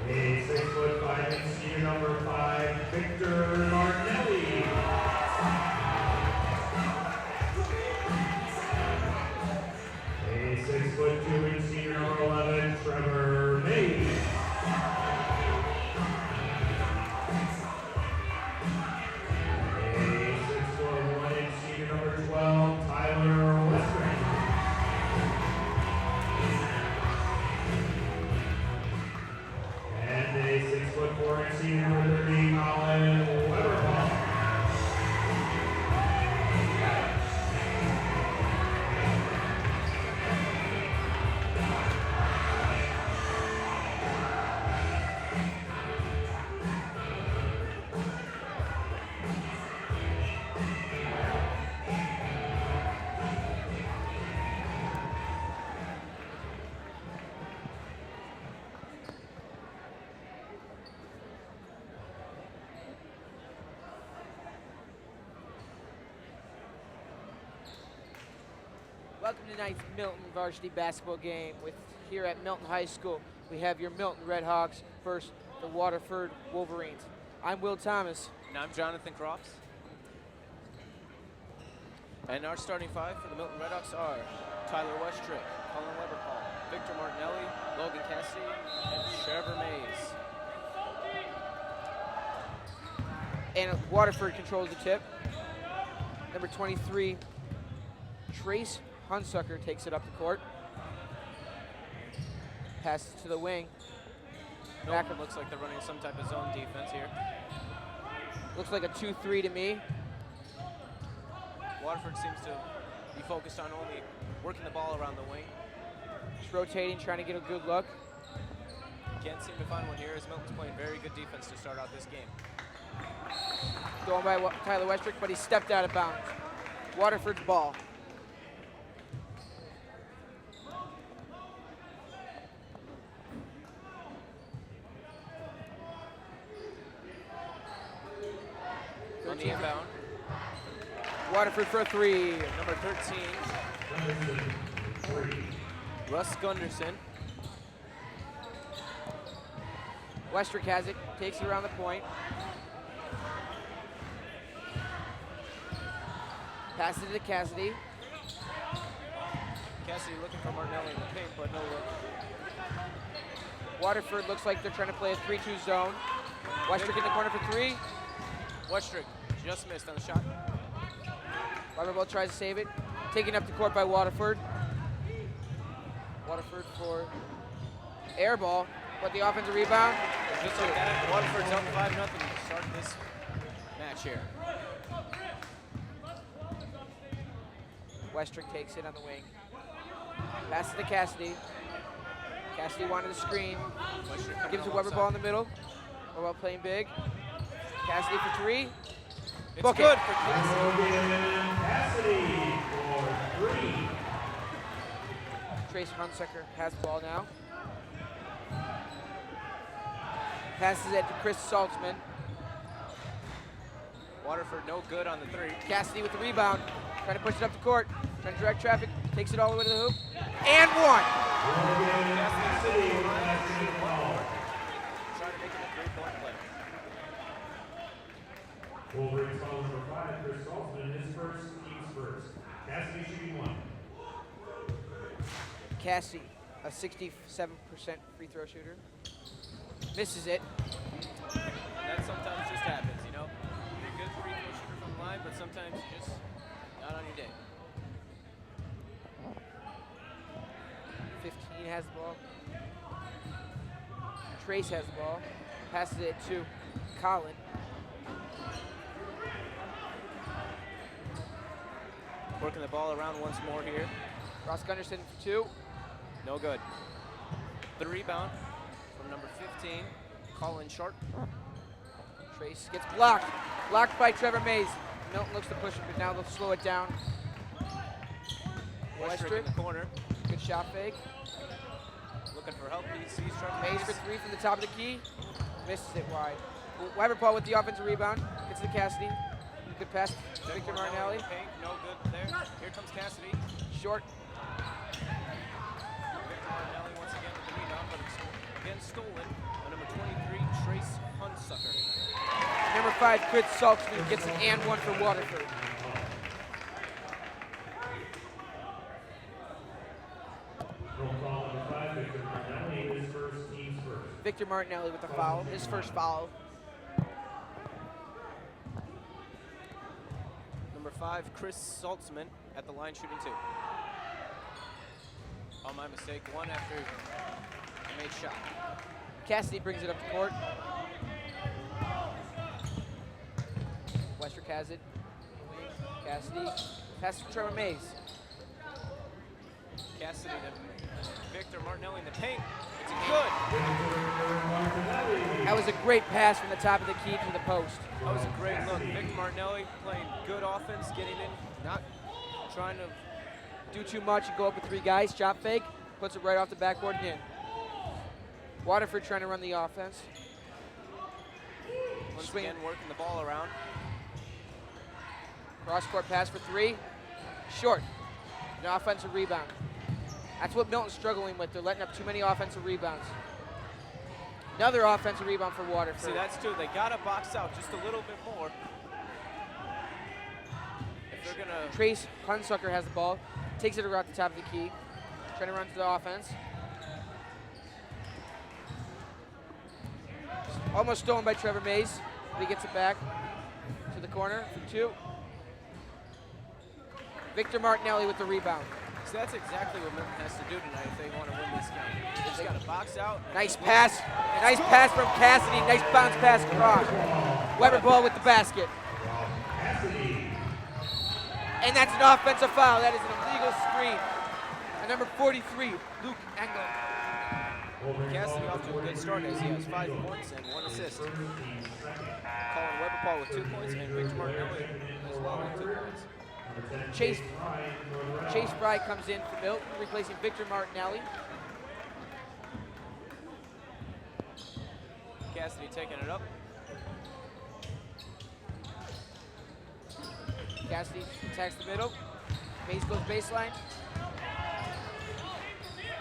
A 6'5" senior number 5, Victor Martinelli. A 6'2" senior number 11, Trevor Mays. A 6'1" senior number 12, Tyler Western. And a 6'4" senior number 30, Colin Weberhall. Welcome to tonight's Milton varsity basketball game. Here at Milton High School, we have your Milton Redhawks versus the Waterford Wolverines. I'm Will Thomas. And I'm Jonathan Crofts. And our starting five for the Milton Redhawks are Tyler Westrick, Colin Weberhall, Victor Martinelli, Logan Cassidy, and Trevor Mays. And Waterford controls the tip. Number 23, Trace Hunsucker takes it up the court. Passes to the wing. Milton looks like they're running some type of zone defense here. Looks like a 2-3 to me. Waterford seems to be focused on only working the ball around the wing. Just rotating, trying to get a good look. Can't seem to find one here as Milton's playing very good defense to start out this game. Going by Tyler Westrick, but he stepped out of bounds. Waterford's ball. On the inbound. Waterford for a three. Number 13, Russ Gunderson. Westrick has it, takes it around the point. Passes it to Cassidy. Cassidy looking for Martinelli in the paint, but no look. Waterford looks like they're trying to play a 3-2 zone. Westrick in the corner for three. Westrick just missed on the shot. Weberhall tries to save it. Taken up the court by Waterford. Waterford for air ball, but the offensive rebound. Just like that, Waterford's up 5-0 to start this match here. Westrick takes it on the wing. Passes to Cassidy. Cassidy wanted the screen. Gives it Weberhall in the middle. Weberhall playing big. Cassidy for three. It's Book good it. for Cassidy. Cassidy for 3. Trace Hunsucker has the ball now. Passes it to Chris Saltzman. Waterford no good on the three. Cassidy with the rebound. Trying to push it up the court. Trying to direct traffic. Takes it all the way to the hoop. And one. Cassidy trying to make it a 3-point play. Wolverines foul number 5, Chris Saltzman, his first, team's first. Cassidy shooting 1. Cassidy, a 67% free throw shooter. Misses it. That sometimes just happens, you know? You're a good free throw shooter from the line, but sometimes you're just not on your day. 15 has the ball. Trace has the ball. Passes it to Colin. Working the ball around once more here. Ross Gunderson for two. No good. The rebound from number 15, Colin Sharp. Trace gets blocked. Blocked by Trevor Mays. Milton looks to push it, but now they'll slow it down. Westrick in the corner. Good shot fake. Looking for help. He's trying to Mays for three from the top of the key. Misses it wide. Weberhall with the offensive rebound. Gets to Cassidy. Good pass, Victor Martinelli. Paint, no good there. Here comes Cassidy. Short. Victor Martinelli once again with the rebound, but it's again stolen by number 23, Trace Hunsucker. Number 5, Chris Saltzman gets an and one for Waterford. Roll call number 5, Victor Martinelli, his first, team's first. Victor Martinelli with the foul, his first foul. Number 5, Chris Saltzman at the line shooting 2. Oh, my mistake. One after he made shot. Cassidy brings it up the court. Westbrook has it. Cassidy. Pass to Trevor Mays. Cassidy to Victor Martinelli in the paint. It's good. That was a great pass from the top of the key to the post. That was a great look. Victor Martinelli playing good offense, getting in, not trying to Do too much and go up with 3 guys. Shot fake. Puts it right off the backboard and in. Waterford trying to run the offense. once Swing. again working the ball around. Cross-court pass for 3. Short. An offensive rebound. That's what Milton's struggling with. They're letting up too many offensive rebounds. Another offensive rebound for Waterford. See, that's two. They got to box out just a little bit more. If they're going to... Trace Hunsucker has the ball. Takes it around the top of the key. Trying to run to the offense. Almost stolen by Trevor Mays, but he gets it back to the corner for 2. Victor Martinelli with the rebound. So that's exactly what Milton has to do tonight if they want to win this game. They just got to box out. Nice pass. Nice pass from Cassidy. Nice bounce pass across. Weber ball with the basket. And that's an offensive foul. That is an illegal screen. And number 43, Luke Engel. Cassidy off to a good start as he has 5 points and 1 assist. Colin Weberpaul with 2 points and Victor Martinelli as well with 2 points. Chase Fry comes in for Milton, replacing Victor Martinelli. Cassidy taking it up. Cassidy attacks the middle. Mays goes baseline.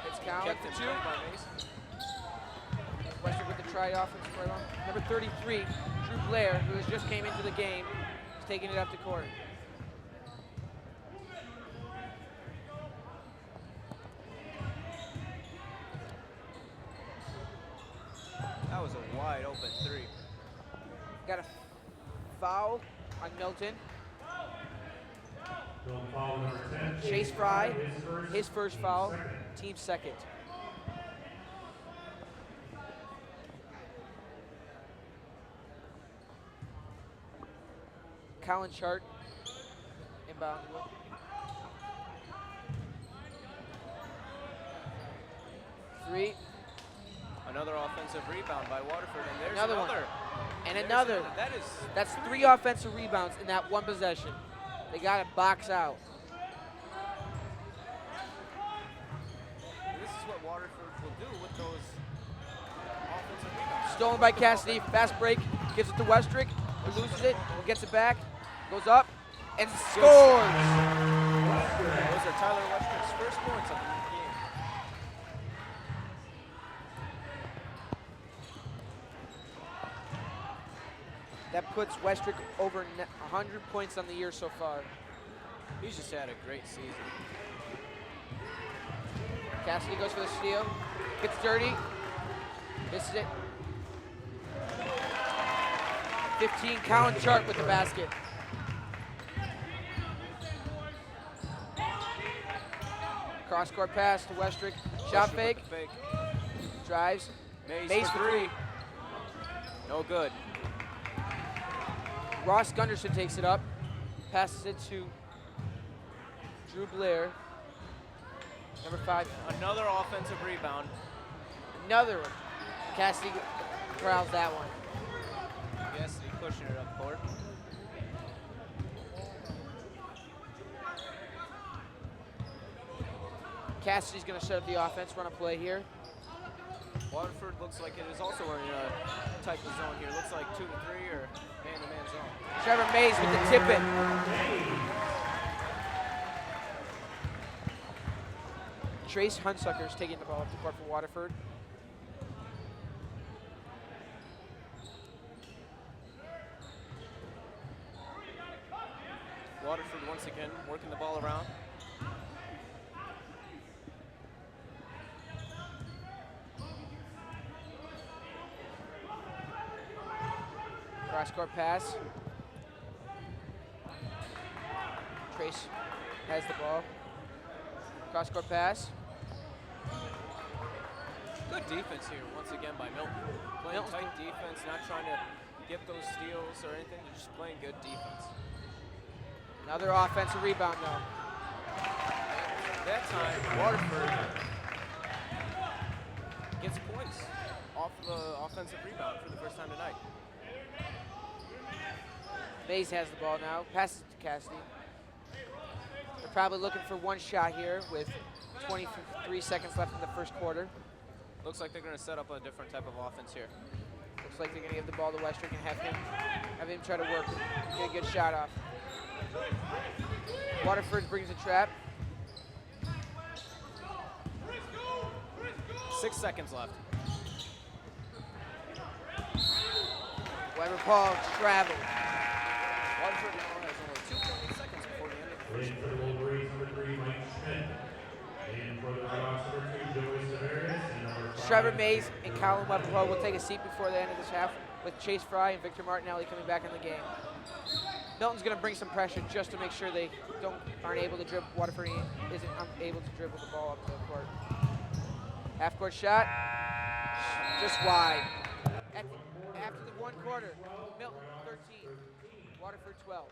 It's Cowan Kept in for 2. play by Mays. Westbrook with the try offensive rebound. Number 33, Drew Blair, who has just came into the game, is taking it up the court. That was a wide open 3. Got a foul on Milton. Foul number 10, Chase Fry, his first, first team's foul, second. team second. Colin Chart inbound. Three. Another offensive rebound by Waterford, and there's Another one. And There's another. That is That's 3 offensive rebounds in that one possession. They got to box out. This is what Waterford will do with those offensive rebounds. Stolen by Cassidy. Fast break. Gives it to Westrick. He loses it. Gets it back. Goes up. And scores. Those are Tyler Westrick's first points of the game. That puts Westrick over 100 points on the year so far. He's just had a great season. Cassidy goes for the steal. Gets dirty. Misses it. 15, Colin Chart with the basket. Cross-court pass to Westrick. Shot fake. Fake. Drives. Mays for 3. No good. Ross Gunderson takes it up. Passes it to Drew Blair. Number 5. Another offensive rebound. Another one. Cassidy corrals that one. Cassidy pushing it up court. Cassidy's going to set up the offense, run a play here. Waterford looks like it is also running a type of zone here. Looks like 2 to 3 or man-to-man zone. Trevor Mays with the tip-in. Trace Hunsucker is taking the ball up the court for Waterford. Waterford once again working the ball around. Cross-court pass. Trace has the ball. Cross-court pass. Good defense here once again by Milton. Playing tight defense, not trying to get those steals or anything. They're just playing good defense. Another offensive rebound though. That time, Waterford gets points off the offensive rebound for the first time tonight. Mays has the ball now. Passes to Cassidy. They're probably looking for one shot here with 23 seconds left in the first quarter. Looks like they're going to set up a different type of offense here. Looks like they're going to give the ball to Westrick and have him try to work, get a good shot off. Waterford brings a trap. 6 seconds left. Weber Paul traveled. Waterford now has only 2.8 seconds before the end of the first. In for the Wolverines, number 3, Mike Schmidt. In for the Red Hawks, number 2, Joey Severus. And number 5, Trevor Mays and Colin Weber Paul will take a seat before the end of this half with Chase Fry and Victor Martinelli coming back in the game. Milton's going to bring some pressure just to make sure they aren't able to dribble. Waterford isn't able to dribble the ball up the court. Half-court shot, just wide. After the one quarter, Milton 13, Waterford 12.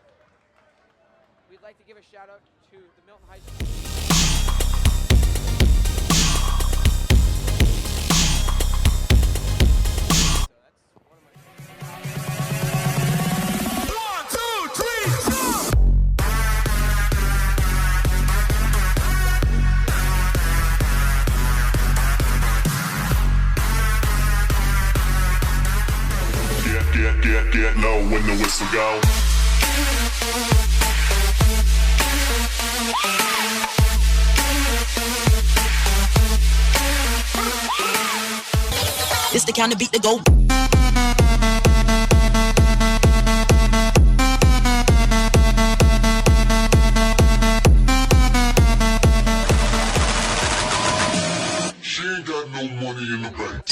We'd like to give a shout out to the Milton High School. Get low when the whistle go. It's the kind of beat to go. She ain't got no money in the bank.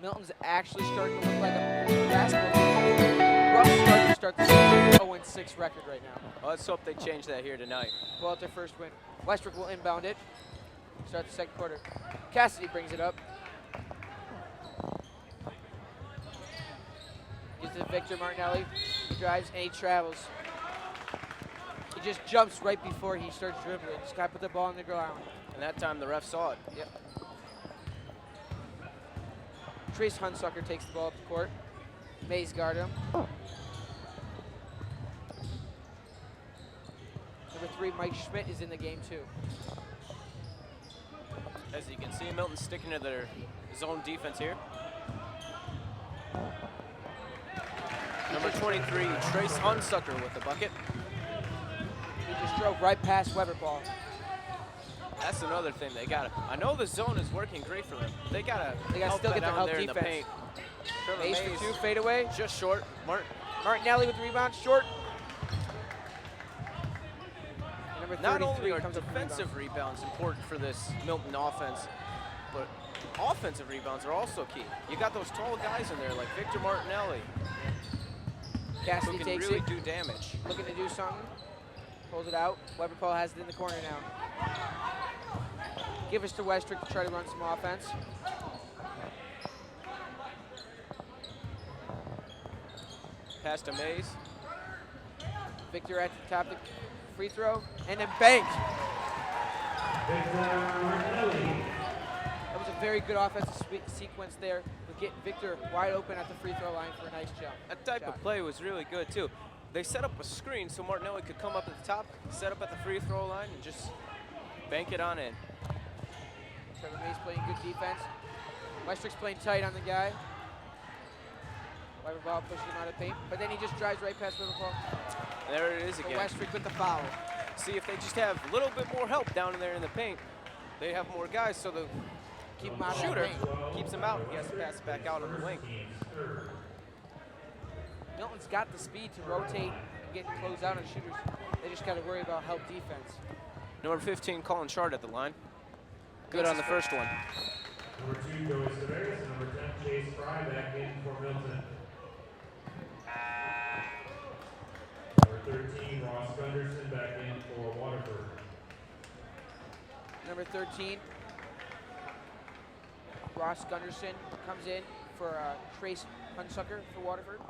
Milton's actually starting to look like a basketball team. Rough start to start the 0-6 record right now. Well, let's hope they change that here tonight. Pull out their first win. Westrick will inbound it. Start the second quarter. Cassidy brings it up. Gives it to Victor Martinelli. He drives and he travels. He just jumps right before he starts dribbling. Just got to put the ball on the ground. And that time the ref saw it. Yep. Trace Hunsucker takes the ball up the court. Mays guard him. Number 3, Mike Schmidt is in the game too. As you can see, Milton's sticking to their zone defense here. Number 23, Trace Hunsucker with the bucket. He just drove right past Weber Ball. That's another thing they got. I know the zone is working great for them. They gotta still get their help there in defense. the paint. Trevor Mays Mays for 2, fade away. just short. Martinelli with the rebound, short. Number 33 Not only are comes up with the defensive rebounds important for this Milton offense, but offensive rebounds are also key. You got those tall guys in there like Victor Martinelli rebound. Cassidy who can takes really it, do damage. looking to do something. Pulls it out. Weber Paul has it in the corner now. Give us to Westrick to try to run some offense. Pass to Mays. Victor at the top of the free throw, and then banked. Victor Martinelli. That was a very good offensive sequence there with get Victor wide open at the free throw line for a nice jump. That type of play was really good, too. They set up a screen so Martinelli could come up at the top, set up at the free throw line, and just bank it on in. Trevor Mays playing good defense. Westrick's playing tight on the guy. Waterball pushes him out of paint, but then he just drives right past Waterball. There it is So again. Westrick with the foul. See, if they just have a little bit more help down in there in the paint, they have more guys, so the Keep him out of the shooter paint. keeps him out. He has to pass it back out on the wing. Milton's got the speed to rotate and get closed out on shooters. They just got to worry about help defense. Number 15, Colin Shard at the line. Good on the first one. Number 2, Joey Severus. Number 10, Chase Fry back in for Milton. Number 13, Ross Gunderson back in for Waterford. Number 13, Ross Gunderson comes in for Trace Hunsucker for Waterford.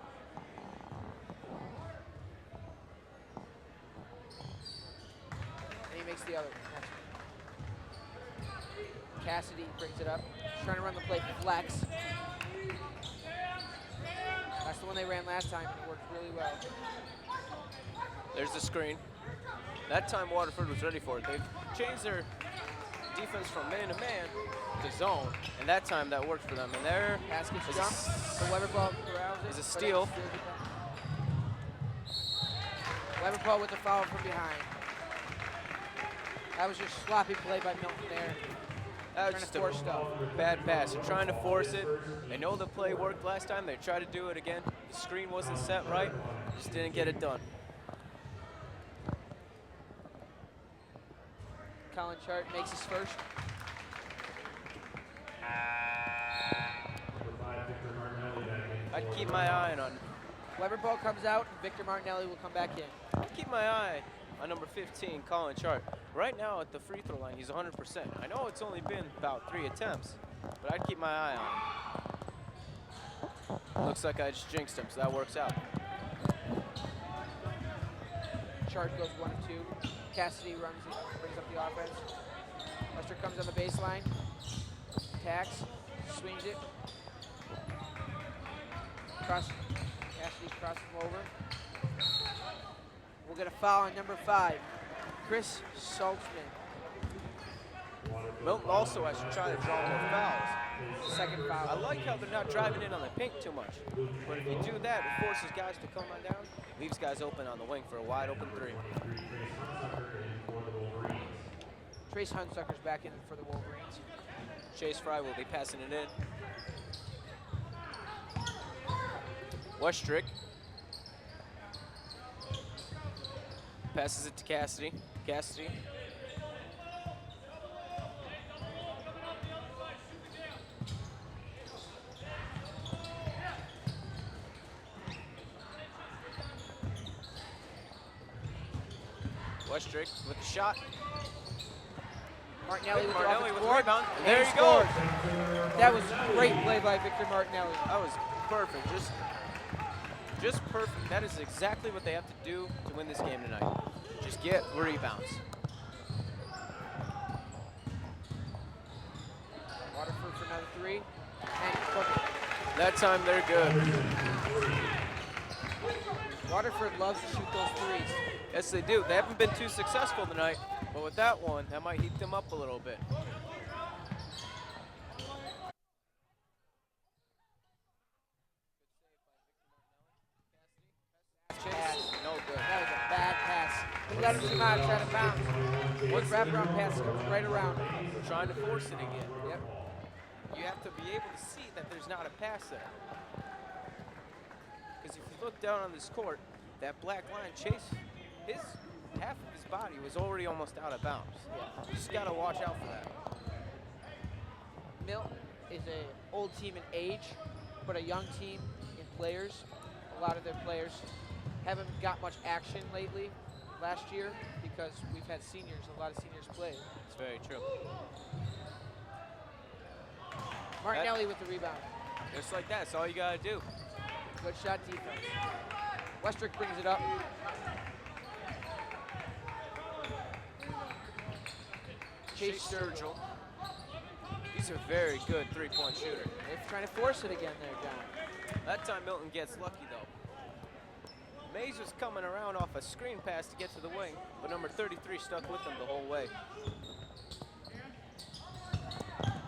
And he makes the other. Cassidy brings it up. He's trying to run the play flex. That's the one they ran last time. It worked really well. There's the screen. That time Waterford was ready for it. They've changed their defense from man to man to zone, and that time that worked for them. And there Pass gets is jumped. The Weberball corrals it. is a but steal. Weberball with the foul from behind. That was just sloppy play by Milton there. That was Trying just to a force stuff. bad pass. They're trying to force it. They know the play worked last time. They tried to do it again. The screen wasn't set right. Just didn't get it done. Colin Chart makes his first. Number 5, Victor Martinelli back in. I'd keep my eye on Weberball comes out, and Victor Martinelli will come back in. keep my eye on number 15, Colin Chart. Right now at the free throw line, he's 100%. I know it's only been about 3 attempts, but I'd keep my eye on him. Looks like I just jinxed him, so that works out. Chart goes 1 of 2. Cassidy brings up the offense. Lester comes on the baseline, attacks, swings it. Cassidy crosses him over. We'll get a foul on number 5, Chris Saltzman. Milton also has to try to draw more fouls. Second I foul. like how they're not driving in on the paint too much. But if you do that, it forces guys to come on down, leaves guys open on the wing for a wide open 3. 23, Trace Hunsucker in for the Wolverines. Trace Hunsucker's back in for the Wolverines. Chase Fry will be passing it in. Westrick passes it to Cassidy. Cassidy. Westrick with the shot. Martinelli with Martinelli the with offensive the board. rebound. And There he you go. scores. That was a great play by Victor Martinelli. That was perfect. Just perfect. That is exactly what they have to do to win this game tonight. Just get rebounds. Waterford for another 3. And perfect. That time they're good. Waterford loves to shoot those 3s. Yes, they do. They haven't been too successful tonight, but with that one, that might heat them up a little bit. Pass. No good. That was a bad pass. He let him come out, try to bounce. One wraparound pass comes right around. Trying to force it again. Yep. You have to be able to see that there's not a pass there. Because if you look down on this court, that black line, Chase, half of his body was already almost out of bounds. Yeah. You just got to watch out for that. Milton is an old team in age, but a young team in players. A lot of their players haven't got much action lately last year because we've had seniors, a lot of seniors play. It's very true. Martinelli with the rebound. Just like that, that's all you got to do. Good shot defense. Westrick brings it up. Chase Sturgill. These He's a very good three-point shooter. They're trying to force it again there, John. That time Milton gets lucky though. Mays was coming around off a screen pass to get to the wing, but number 33 stuck with him the whole way.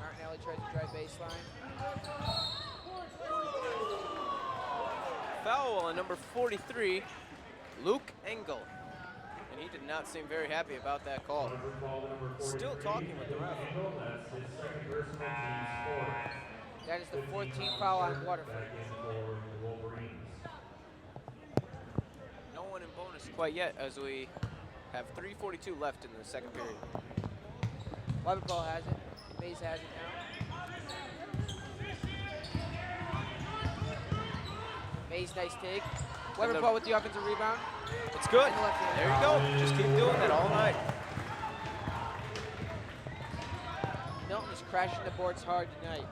Martinelli tries to drive baseline. Foul on number 43, Luke Engel. And he did not seem very happy about that call. Still talking with the ref. That's his second personal team score. That is the 14th foul on Waterford. Back in for the Wolverines. No one in bonus quite yet as we have 3:42 left in the second period. Waterford has it. Mays has it now. Mays, nice take. Waterford with the offensive rebound. It's good. And the left hand. There you go. Just keep doing that all night. Milton is crashing the boards hard tonight.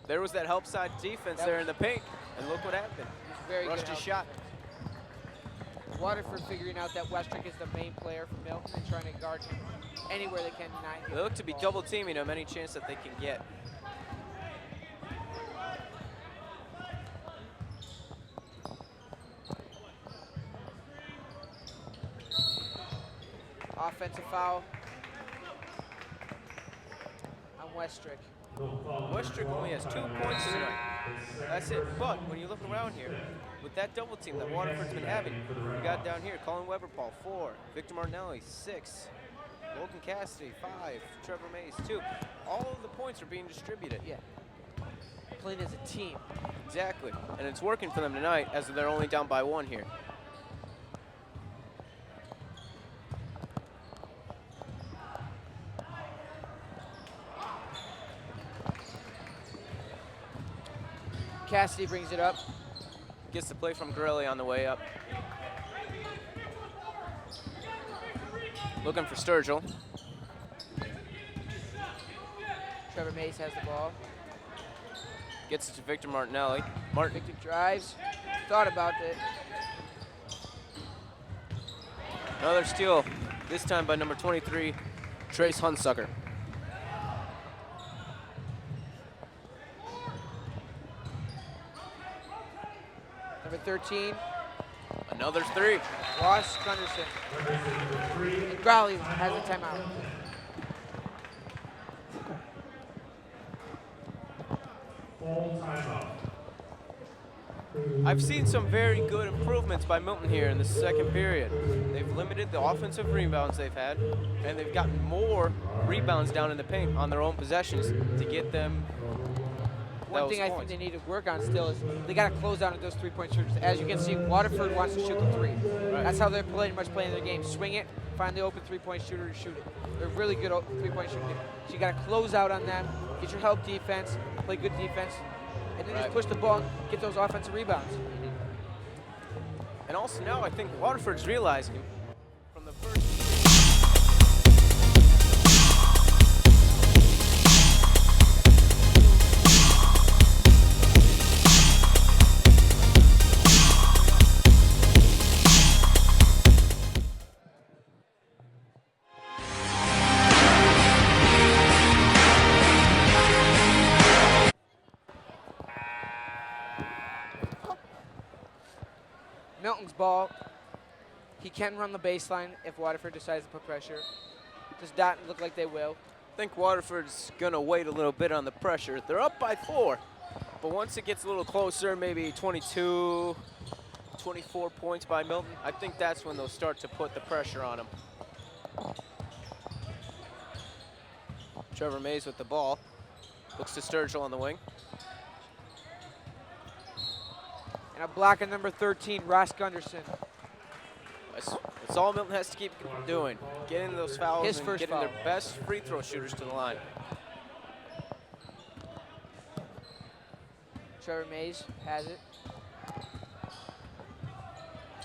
There was that help side defense there in the paint, and look what happened. Very Rushed good his help. shot. Waterford figuring out that Westrick is the main player for Milton and trying to guard him anywhere they can tonight. They look to be double teaming him any chance that they can get. Offensive foul on Westrick. Westrick only has 2 points tonight. That's it. But when you look around here, with that double team that Waterford's been having, we got down here Colin Weberpaul, 4, Victor Martinelli, 6, Logan Cassidy, 5, Trevor Mays, 2. All of the points are being distributed. Yeah. Playing as a team. Exactly. And it's working for them tonight as they're only down by 1 here. Cassidy brings it up. Gets the play from Gorelli on the way up. Looking for Sturgill. Trevor Mays has the ball. Gets it to Victor Martinelli. Victor drives. Thought about it. Another steal, this time by number 23, Trace Hunsucker. Number 13, Another 3. Ross Gunderson. And Growley has a timeout. Full timeout. I've seen some very good improvements by Milton here in the second period. They've limited the offensive rebounds they've had, and they've gotten more rebounds down in the paint on their own possessions to get them One thing I think they need to work on still is they got to close out at those three-point shooters. As you can see, Waterford wants to shoot the three. Right. That's how they're pretty much playing their game. Swing it, find the open three-point shooter to shoot it. They're really good three-point shooting. So you got to close out on them, get your help defense, play good defense, and then just push the ball and get those offensive rebounds. And also now I think Waterford's realizing from the first. Milton's ball. He can run the baseline if Waterford decides to put pressure. Does not look like they will. I think Waterford's gonna wait a little bit on the pressure. They're up by 4, but once it gets a little closer, maybe 22, 24 points by Milton, I think that's when they'll start to put the pressure on him. Trevor Mays with the ball. Looks to Sturgill on the wing. And a block on number 13, Ross Gunderson. That's all Milton has to keep doing. Getting those fouls His and first getting foul. their best free throw shooters to the line. Trevor Mays has it.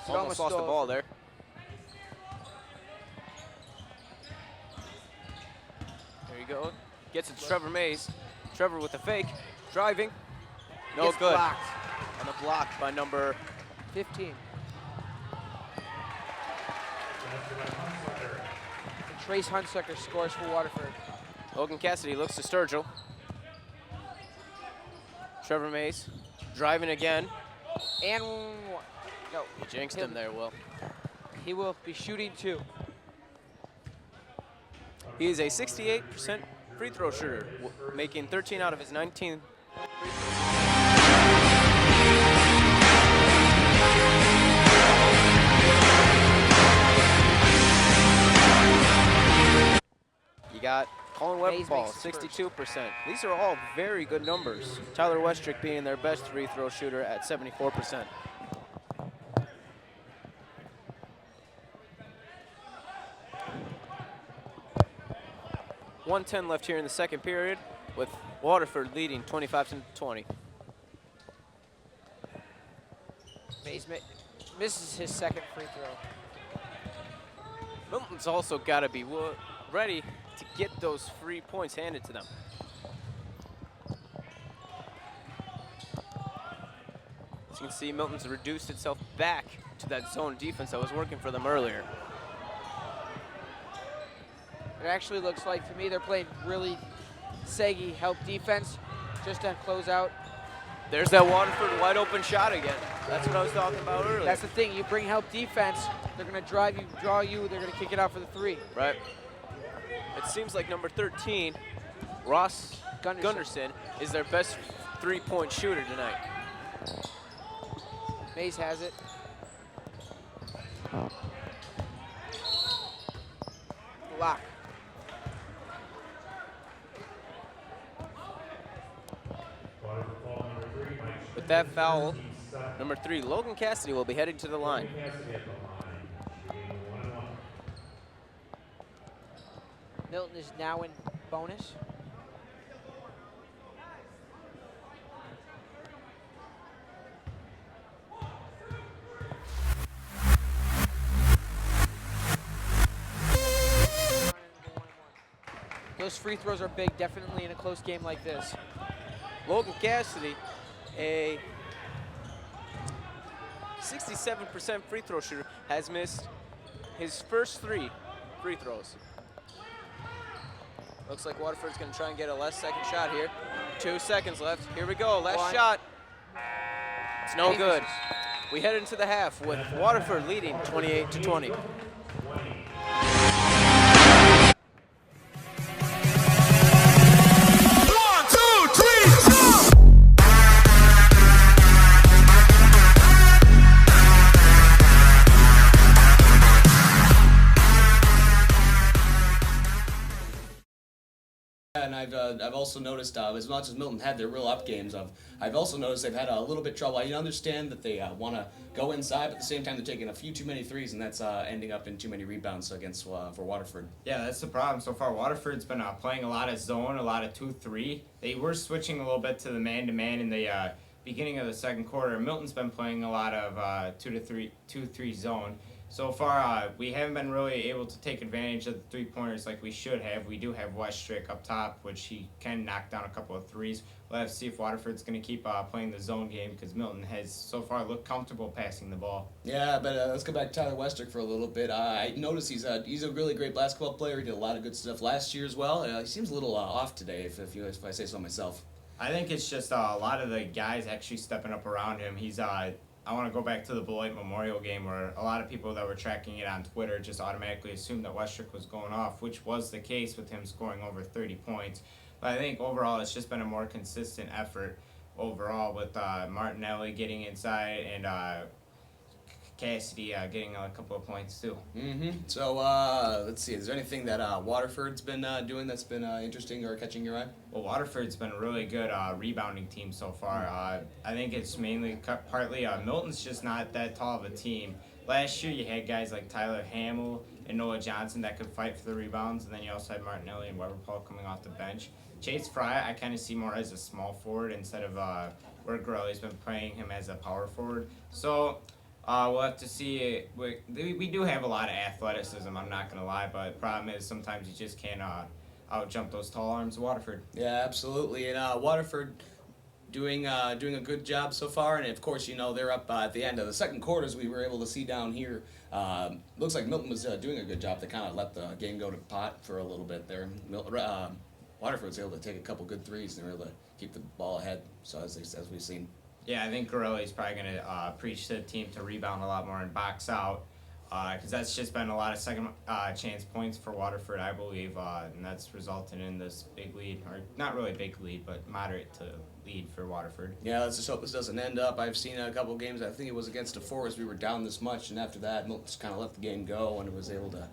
Almost lost the ball there. There you go. Gets it to Trevor Mays. Trevor with the fake. Driving. No It's good. blocked. And a block by number 15. And Trace Hunsucker scores for Waterford. Logan Cassidy looks to Sturgill. Trevor Mays driving again. And no, You jinxed him there, Will. he will be shooting 2. He is a 68% free throw shooter, making 13 out of his 19. You got Colin Mays Weberball, makes his 62%. These are all very good numbers. Tyler Westrick being their best free throw shooter at 74%. .110 left here in the second period, with Waterford leading 25-20. Mays misses his second free throw. Milton's also got to be ready to get those free points handed to them. As you can see, Milton's reduced itself back to that zone defense that was working for them earlier. It actually looks like, to me, they're playing really saggy help defense just to close out. There's that Waterford wide open shot again. That's what I was talking about earlier. That's the thing. You bring help defense, they're going to drive you, draw you, they're going to kick it out for the 3. Right. It seems like number 13, Ross Gunderson, is their best three-point shooter tonight. Mays has it. Lock. With that foul, number 3, Logan Cassidy, will be heading to the line. Milton is now in bonus. Those free throws are big, definitely in a close game like this. Logan Cassidy, a 67% free throw shooter, has missed his first 3 free throws. Looks like Waterford's going to try and get a last second shot here. 2 seconds left. Here we go. Last shot. It's no good. We head into the half with Waterford leading 28-20. And I've also noticed, as much as Milton had their real up games, I've also noticed they've had a little bit trouble. I understand that they want to go inside, but at the same time they're taking a few too many threes, and that's ending up in too many rebounds against for Waterford. Yeah, that's the problem so far. Waterford's been playing a lot of zone, a lot of 2-3. They were switching a little bit to the man-to-man in the beginning of the second quarter. Milton's been playing a lot of 2-3 zone. So far, we haven't been really able to take advantage of the three-pointers like we should have. We do have Westrick up top, which he can knock down a couple of threes. We'll have to see if Waterford's going to keep playing the zone game, because Milton has so far looked comfortable passing the ball. Yeah, but let's go back to Tyler Westrick for a little bit. I noticed he's a really great basketball player. He did a lot of good stuff last year as well. He seems a little off today, if I say so myself. I think it's just a lot of the guys actually stepping up around him. I want to go back to the Beloit Memorial game, where a lot of people that were tracking it on Twitter just automatically assumed that Westrick was going off, which was the case with him scoring over 30 points. But I think overall it's just been a more consistent effort overall, with Martinelli getting inside and Cassidy getting a couple of points too. So let's see. Is there anything that Waterford's been doing that's been interesting or catching your eye? Well, Waterford's been a really good rebounding team so far. I think it's mainly partly Milton's just not that tall of a team. Last year you had guys like Tyler Hamill and Noah Johnson that could fight for the rebounds, and then you also had Martinelli and Weberpaul coming off the bench. Chase Fry I kind of see more as a small forward instead of where Gorelli's been playing him as a power forward. So we'll have to see. We do have a lot of athleticism, I'm not going to lie, but the problem is sometimes you just can't out-jump those tall arms of Waterford. Yeah, absolutely. And Waterford doing a good job so far. And, of course, they're up at the end of the second quarter, as we were able to see down here. Looks like Milton was doing a good job to kind of let the game go to pot for a little bit there. Waterford was able to take a couple good threes and they were able to keep the ball ahead. So as we've seen. Yeah, I think Gorelli's probably going to preach to the team to rebound a lot more and box out, because that's just been a lot of second chance points for Waterford, I believe, and that's resulted in this big lead, or not really big lead, but moderate to lead for Waterford. Yeah, let's just hope this doesn't end up. I've seen a couple games. I think it was against the Forest. We were down this much, and after that, Milton just kind of let the game go and was able to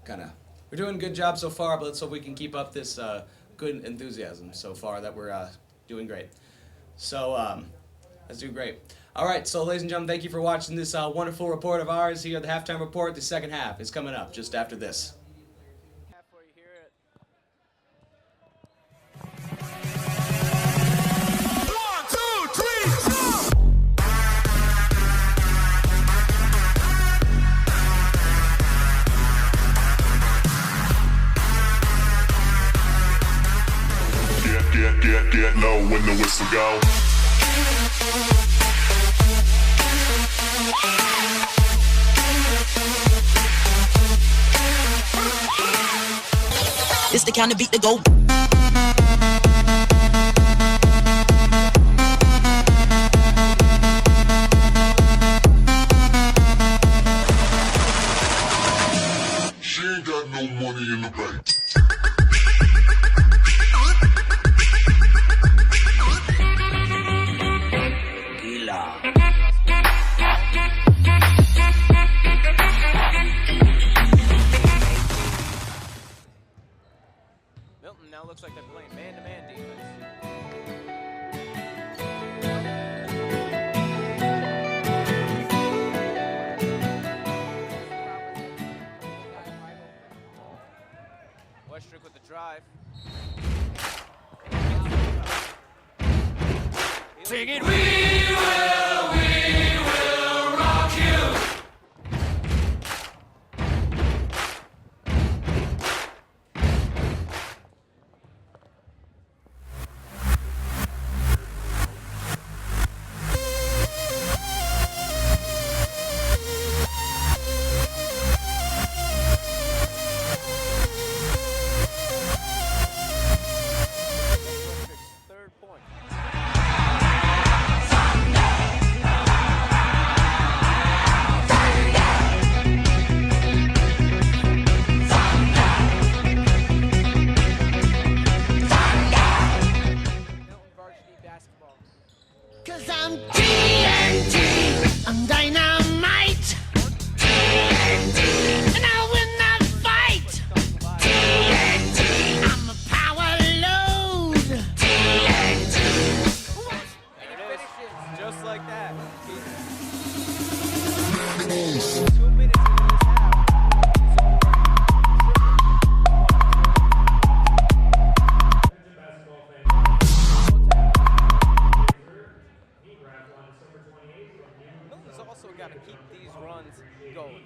kind of. We're doing a good job so far, but let's hope we can keep up this good enthusiasm so far that we're doing great. So let's do great. All right, so ladies and gentlemen, thank you for watching this wonderful report of ours here at the Halftime Report. The second half is coming up just after this. Halfway you hear it. Get low when the whistle go. It's the kind of beat to go. She ain't got no money in the bank. Milton now looks like they're playing man-to-man defense. Westrick with the drive. Sing it. We will rock you. Third point. Milton Varsity Basketball. Cause I'm TNT, I'm dynamite. TNT, and I'll win that fight. TNT, I'm a power load. TNT. And it is just like that. 2 minutes into this half. Basketball fan. Heat raffle on December 28th from noon. Milton's also got to keep these runs going.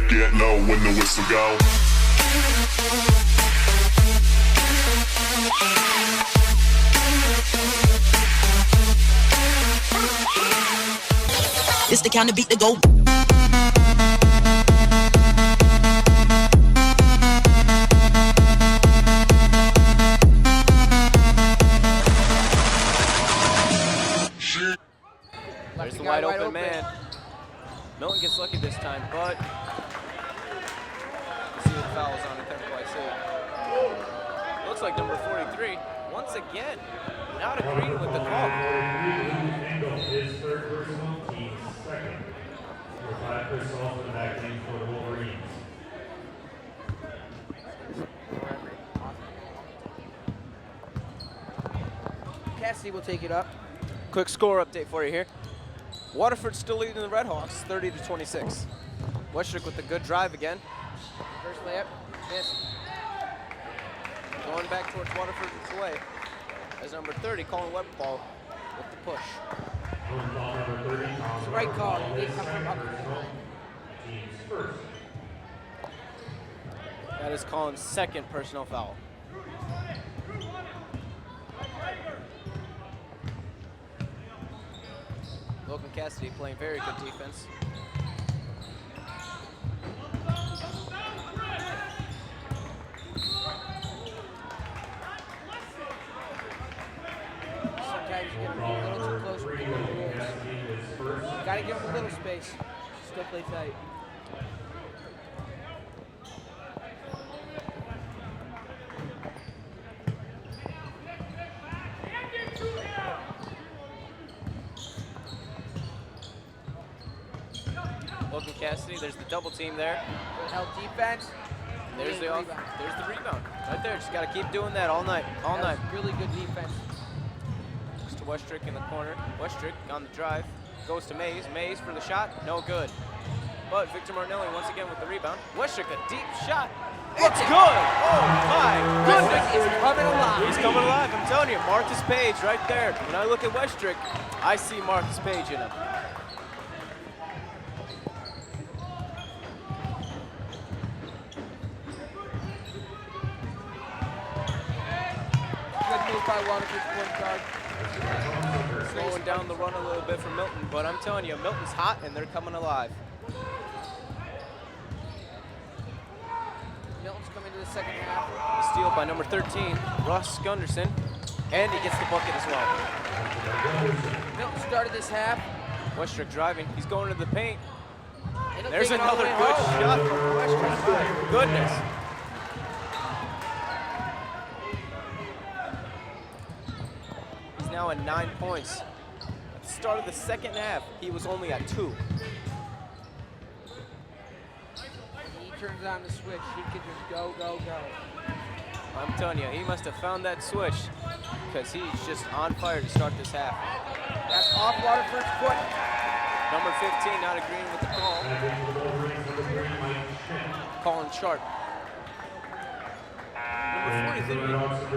Get low when the whistle go. It's the kind of beat to go. There's Lefty the guy wide open man. Milton gets lucky this time, but let's see what the foul is on. I can't quite see it. Looks like number 43, once again, not agreeing with the call. Angle is third personal, team second. For 5 personal for the back end for the Wolverines. Cassidy will take it up. Quick score update for you here. Waterford still leading the Red Hawks, 30-26. Westrick with a good drive again. First layup, miss. Going back towards Waterford's way. As number 30, Colin Webball with the push. It's the right call. He did come from up. Teams first. That is Colin's second personal foul. Logan Cassidy playing very good defense. Sometimes you get a little too close with the rules. Gotta give him a little space. Still play tight. Logan Cassidy, there's the double team there. Good help defense. There's Good the rebound. there's the rebound. Right there. Just gotta keep doing that all night. All That night. was really good defense. Just to Westrick in the corner. Westrick on the drive. Goes to Mays. Mays for the shot. No good. But Victor Martinelli once again with the rebound. Westrick a deep shot. It's good! Oh my goodness! Westrick is coming alive. He's coming alive, I'm telling you. Marcus Page right there. When I look at Westrick, I see Marcus Page in him. Good move by Waterford's point guard. Slowing down the run a little bit for Milton, but I'm telling you, Milton's hot and they're coming alive. Milton's coming to the second half. The steal by number 13, Russ Gunderson, and he gets the bucket as well. Milton started this half. Westrick driving, he's going to the paint. They don't There's take it all the another way good home. shot from Westrick. My goodness. He's now at 9 points. At the start of the second half, he was only at 2. He turns on the switch. He can just go, go, go. I'm telling you, he must have found that switch because he's just on fire to start this half. That's off Waterford's foot. Number 15 not agreeing with the call. Colin Sharp. Number 43,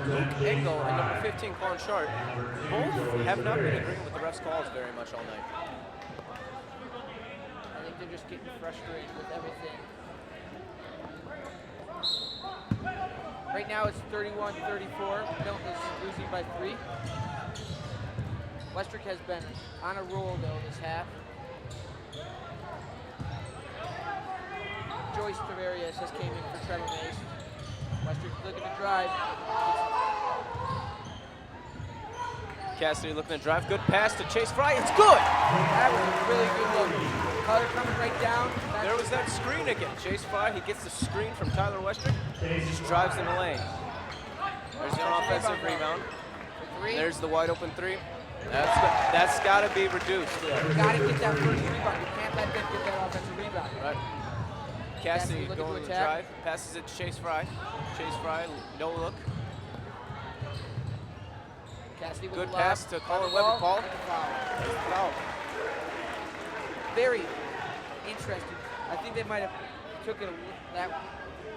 Luke Engel, and number 15, Colin Sharp, both have not been agreeing with the refs' calls very much all night. I think they're just getting frustrated with everything. Right now it's 31-34. Milton is losing by 3. Westrick has been on a roll though this half. Joyce Tavarius has came in for Trevor Mays. Westrick looking to drive. Cassidy looking to drive. Good pass to Chase Fry. It's good! That was a really good look. Color coming right down. There was that screen again. Chase Fry, he gets the screen from Tyler Westrick. He just drives in the lane. There's the offensive rebound. There's the wide open 3. That's got to be reduced. You got to get that first rebound. You can't let them get that offensive rebound. Right. Cassidy looking going to to attack. drive, passes it to Chase Fry. Chase Fry, no look. Cassidy with Good the pass lob. to Colin On the ball, Weber-Paul. and the foul. Foul. Very interesting. I think they might have took it that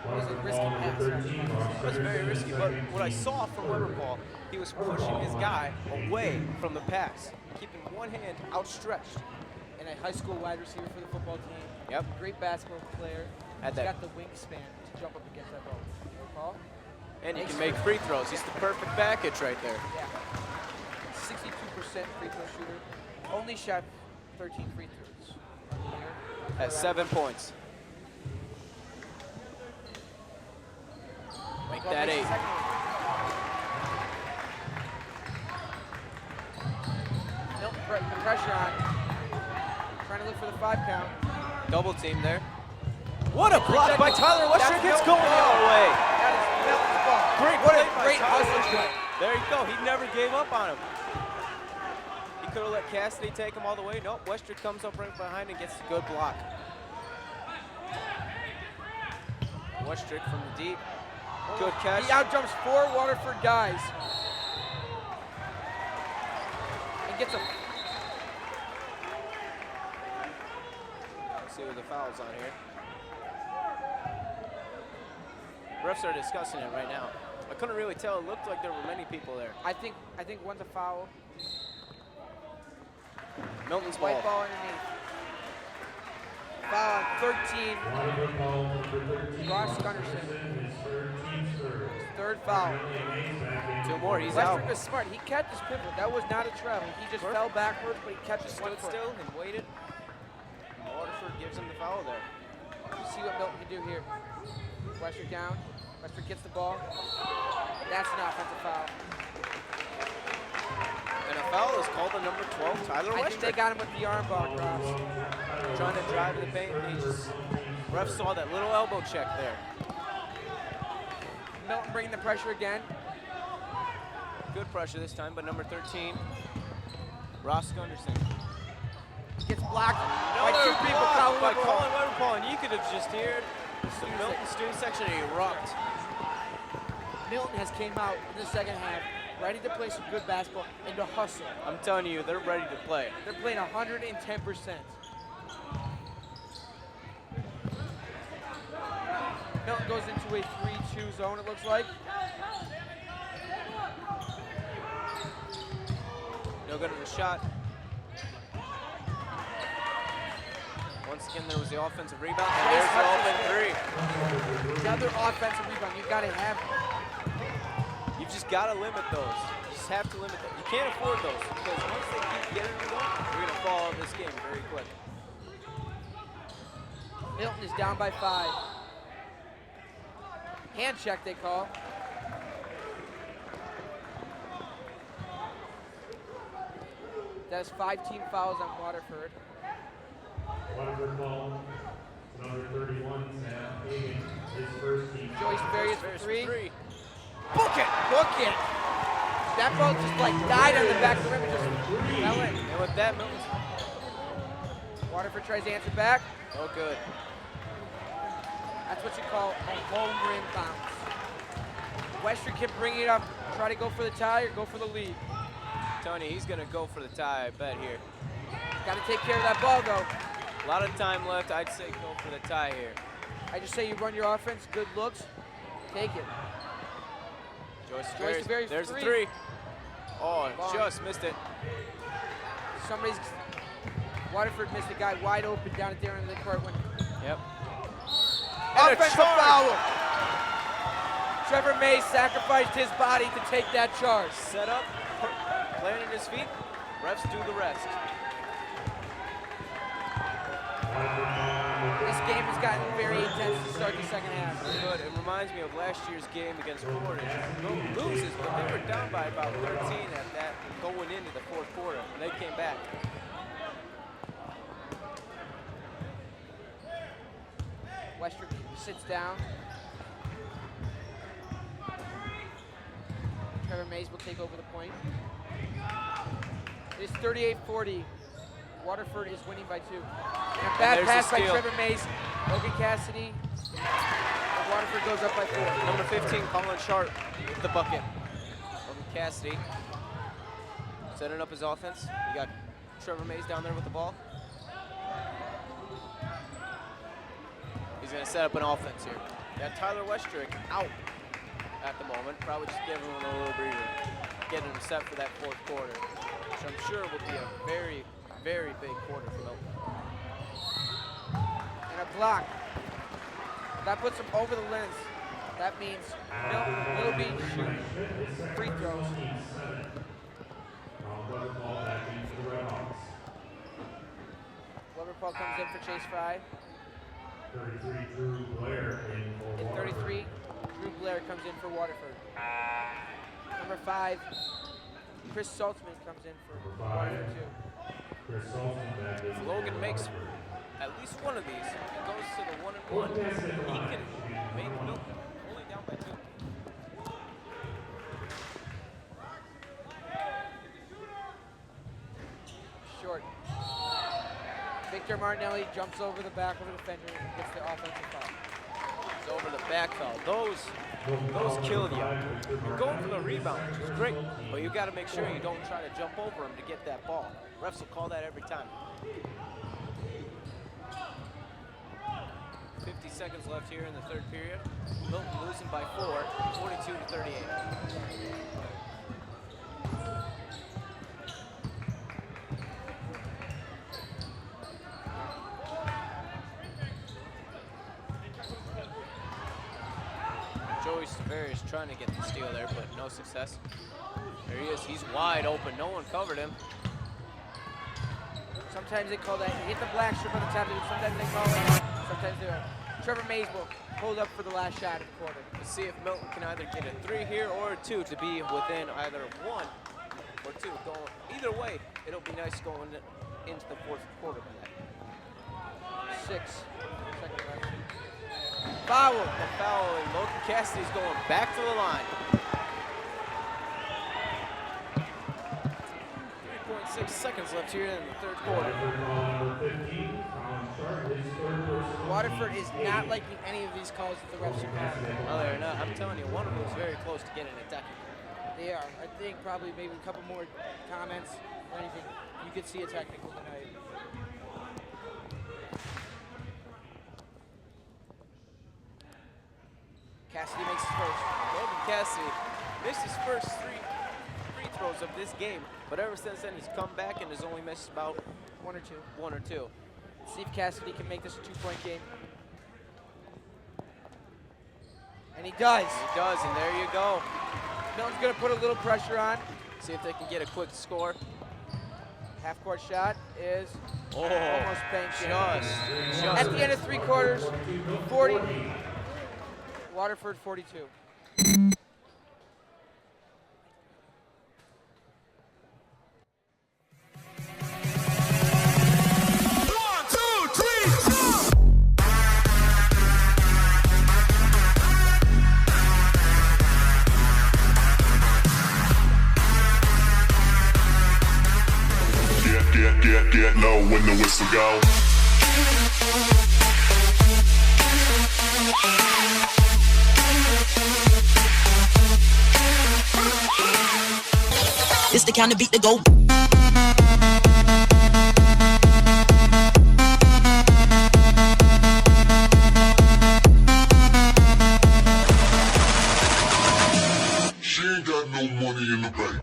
was a risky pass. It was very risky, but what I saw from Weber-Paul, he was pushing his guy away from the pass, keeping one hand outstretched. And a high school wide receiver for the football team. Yep. Great basketball player. Had He's that. got the wingspan to jump up against that ball. Paul? And he can make free throws. He's the perfect package right there. Yeah. 62% free throw shooter. Only shot 13 free throws. At 7 points. Make that 8. Nope, the pressure on. Trying to look for the 5 count. Double team there. What a block by Tyler Westrick. It's going the other way. That is Milton's ball. Great What play a by great Tyler hustle Westrick. play. There you go. He never gave up on him. He could have let Cassidy take him all the way. Nope. Westrick comes up right behind and gets a good block. Westrick from the deep. Good catch. He outjumps 4 Waterford guys. gets a Let's see what the foul's on here. Refs are discussing it right now. I couldn't really tell. It looked like there were many people there. I think one's a foul. Milton's White ball. ball underneath. Foul on 13. Waterford ball number 13. Ross Gunderson. His third, team's third. Third foul. Two more. He's Westbrook out. was smart. He kept his pivot. That was not a travel. He just fell backwards, but he kept his Stood one foot. still and waited. Waterford gives him the foul there. You see what Milton can do here. Westbrook down. Westbrook gets the ball. That's an offensive foul. And a foul is called on number 12, Tyler I think they Westbrook. got him with the arm bar cross. Trying to drive to the paint. He just, ref saw that little elbow check there. Milton bringing the pressure again. Good pressure this time, but number 13, Ross Gunderson. Gets blocked by Another two people. block by Colin Colin Weberpaul, and you could have just heard the Milton student section erupt. Milton has came out in the second half, ready to play some good basketball and to hustle. I'm telling you, they're ready to play. They're playing 110%. Milton goes into a 3-2 zone, it looks like. No good on the shot. Once again, there was the offensive rebound, and there's the open three. Another offensive rebound. You gotta have it. You've just got to limit those. You just have to limit them. You can't afford those because once they keep getting them going, you're going to fall out of this game very quick. Milton is down by 5. Hand check they call. That is 5 team fouls on Waterford. Waterford ball number 31, Sam Hagan. His first team. Joyce Barrios for There's 3. Book it! Book it. That ball just like died on the back of the rim and just fell in. And with that, Milton's Waterford tries to answer back. oh good. That's what you call a home rim bounce. Western can bring it up, try to go for the tie or go for the lead. Tony, he's going to go for the tie, I bet here. Got to take care of that ball though. A lot of time left. I'd say go for the tie here. I just say you run your offense, good looks, take it. Joyce Joyce Barrios, Barrios there's the three. 3. Oh, Long. just missed it. Waterford missed a guy wide open down at the end of the court. Yep. Offensive foul. Trevor Mays sacrificed his body to take that charge. Set up, planted his feet. Refs do the rest. This game has gotten very intense to start the second half. Good. It reminds me of last year's game against Portage. No loses, but they were down by about 13 at that going into the fourth quarter, and they came back. Western sits down. Trevor Mays will take over the point. It is 38-40. Waterford is winning by 2. And a bad there's pass the by steal. Trevor Mays. Logan Cassidy. And Waterford goes up by 4. Number 15, Colin Sharp with the bucket. Logan Cassidy setting up his offense. You got Trevor Mays down there with the ball. He's going to set up an offense here. Got Tyler Westbrook out at the moment. Probably just giving him a little breather. Getting him set for that fourth quarter, which I'm sure will be a very, very big quarter for Milton. And a block. That puts him over the lens. That means Milton will be shooting free throws. Weberpaul comes in for Chase Fry. 33, Drew Blair in for At 33, Drew Blair comes in for Waterford. Number 5, Chris Saltzman comes in for Waterford too. Chris Saltzman back in If Logan for makes Waterford. at least one of these, he goes to the 1-and-1. He can make Milton only down by 2. Short. Victor Martinelli jumps over the back of the defender and gets the offensive foul. It's over the back foul. Those kill you. You're going for the rebound, which is great, but you got to make sure you don't try to jump over him to get that ball. Refs will call that every time. 50 seconds left here in the third period. Milton losing by 4, 42-38. Joey Staveri is trying to get the steal there, but no success. There he is. He's wide open. No one covered him. Sometimes they call that, you hit the black strip on the top, sometimes they call it, sometimes they don't. Trevor Mays will hold up for the last shot of the quarter. Let's see if Milton can either get a 3 here or a 2 to be within either 1 or 2. Going either way, it'll be nice going into the fourth quarter by that. 6 seconds left. Foul. The foul, and Logan Cassidy's going back to the line. 3.6 seconds left here in the third quarter. Waterford is not liking any of these calls that the refs are calling. No, they're not. I'm telling you, one of them is very close to getting a technical. They are. I think probably maybe a couple more comments or anything. You could see a technical tonight. Cassidy makes his first. Logan Cassidy missed his first three free throws of this game, but ever since then he's come back and has only missed about 1 or 2. 1 or 2. See if Cassidy can make this a 2-point game. And he does. He does, and there you go. Milton's gonna put a little pressure on. See if they can get a quick score. Half-court shot is Oh, almost banked in. just At the end of 3 quarters, 40. Waterford 42. Get low when the whistle go. It's the kind of beat to go. She ain't got no money in the bank.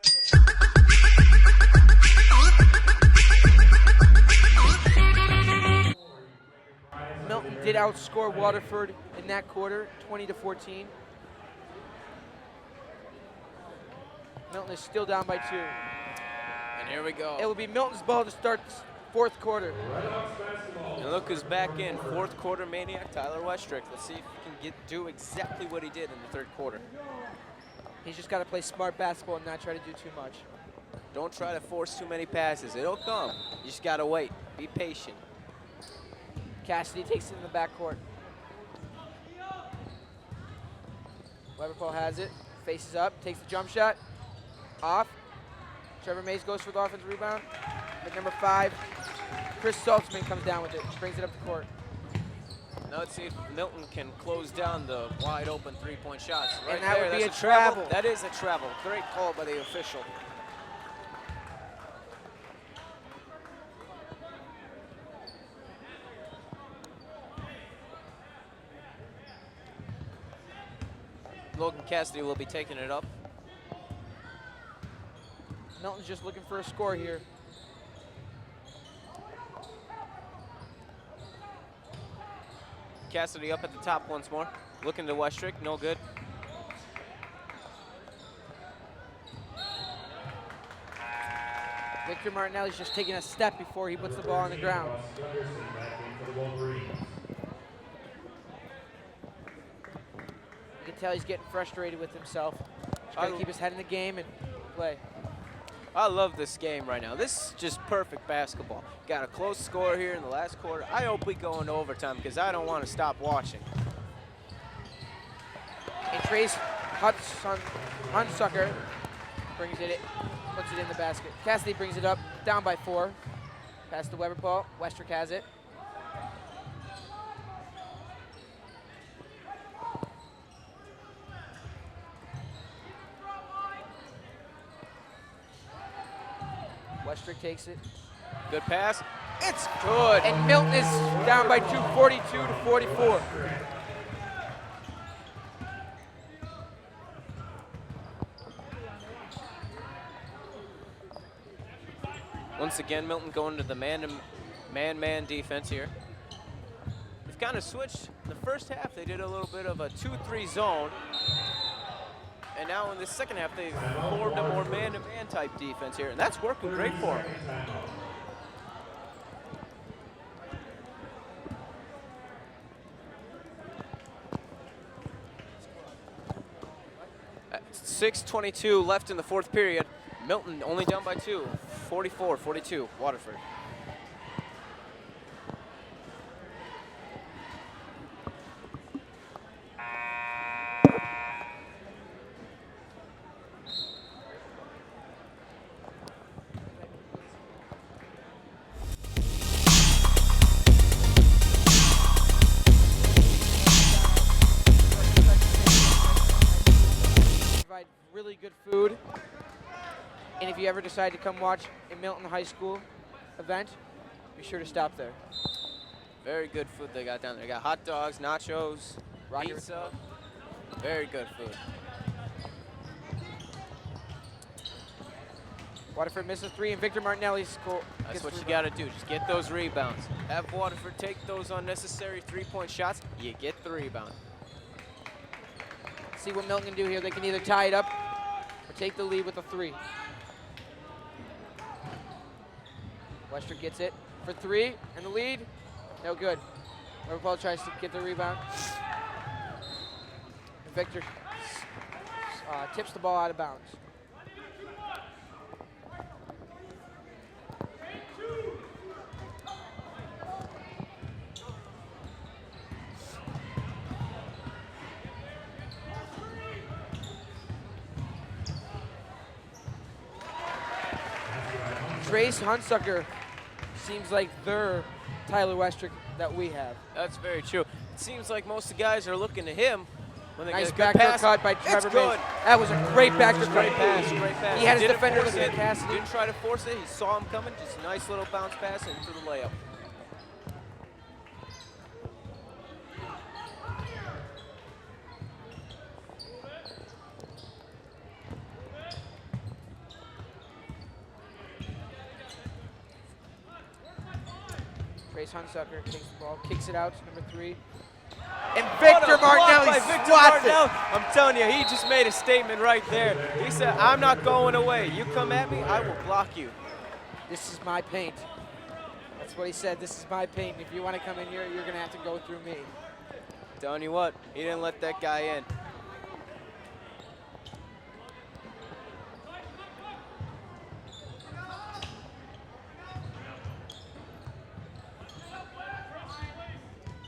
Milton did outscore Waterford in that quarter, 20-14. Milton is still down by 2. And here we go. It will be Milton's ball to start the 4th quarter. And look who's back in. 4th quarter maniac, Tyler Westrick. Let's see if he can do exactly what he did in the 3rd quarter. He's just got to play smart basketball and not try to do too much. Don't try to force too many passes. It'll come. You just got to wait. Be patient. Cassidy takes it in the backcourt. Weberpaul has it, faces up, takes the jump shot, off. Trevor Mays goes for the offensive rebound. But number 5, Chris Saltzman comes down with it, brings it up the court. Now let's see if Milton can close down the wide open 3-point shots. Right And that there, would be that's a travel. That is a travel. Great call by the official. Logan Cassidy will be taking it up. Milton's just looking for a score here. Cassidy up at the top once more. Looking to Westrick, no good. Victor Martinelli's just taking a step before he puts the ball on the ground. You can tell he's getting frustrated with himself. He's got to keep his head in the game and play. I love this game right now. This is just perfect basketball. Got a close score here in the last quarter. I hope we go into overtime because I don't want to stop watching. And Trace Hunsucker brings it, puts it in the basket. Cassidy brings it up, down by 4. Pass to Weberpaul. Westrick has it. Westrick takes it. Good pass. It's good. And Milton is down by 2, 42 to 44. Once again, Milton going to the man-man defense here. They've kind of switched. In the first half, they did a little bit of a 2-3 zone. And now in the second half, they've formed a more man-to-man type defense here. And that's working great for them. At 6:22 left in the fourth period. Milton only down by 2, 44-42, Waterford. Provide really good food. And if you ever decide to come watch a Milton High School event, be sure to stop there. Very good food they got down there. They got hot dogs, nachos, Rocket- pizza. Very good food. Waterford misses 3, and Victor Martinelli score. That's what you got to do. Just get those rebounds. Have Waterford take those unnecessary three-point shots. You get the rebound. See what Milton can do here. They can either tie it up or take the lead with a 3. Westrick gets it for 3, and the lead, no good. Liverpool tries to get the rebound. And Victor tips the ball out of bounds. Trace Hunsucker seems like their Tyler Westrick that we have. That's very true. It seems like most of the guys are looking to him when they Nice get a good backdoor pass. cut by It's Trevor good. Mays. That was a great backdoor cut. Great pass, great pass. He had his Didn't defender force looking it, at Cassidy. Didn't try to force it. He saw him coming. Just a nice little bounce pass into the layup. Trace Hunsucker takes the ball, kicks it out to number 3. And What Victor a block Martinelli by Victor swats Martinelli. it. I'm telling you, he just made a statement right there. He said, I'm not going away. You come at me, I will block you. This is my paint. That's what he said. This is my paint. If you want to come in here, you're going to have to go through me. Telling you what, he didn't let that guy in.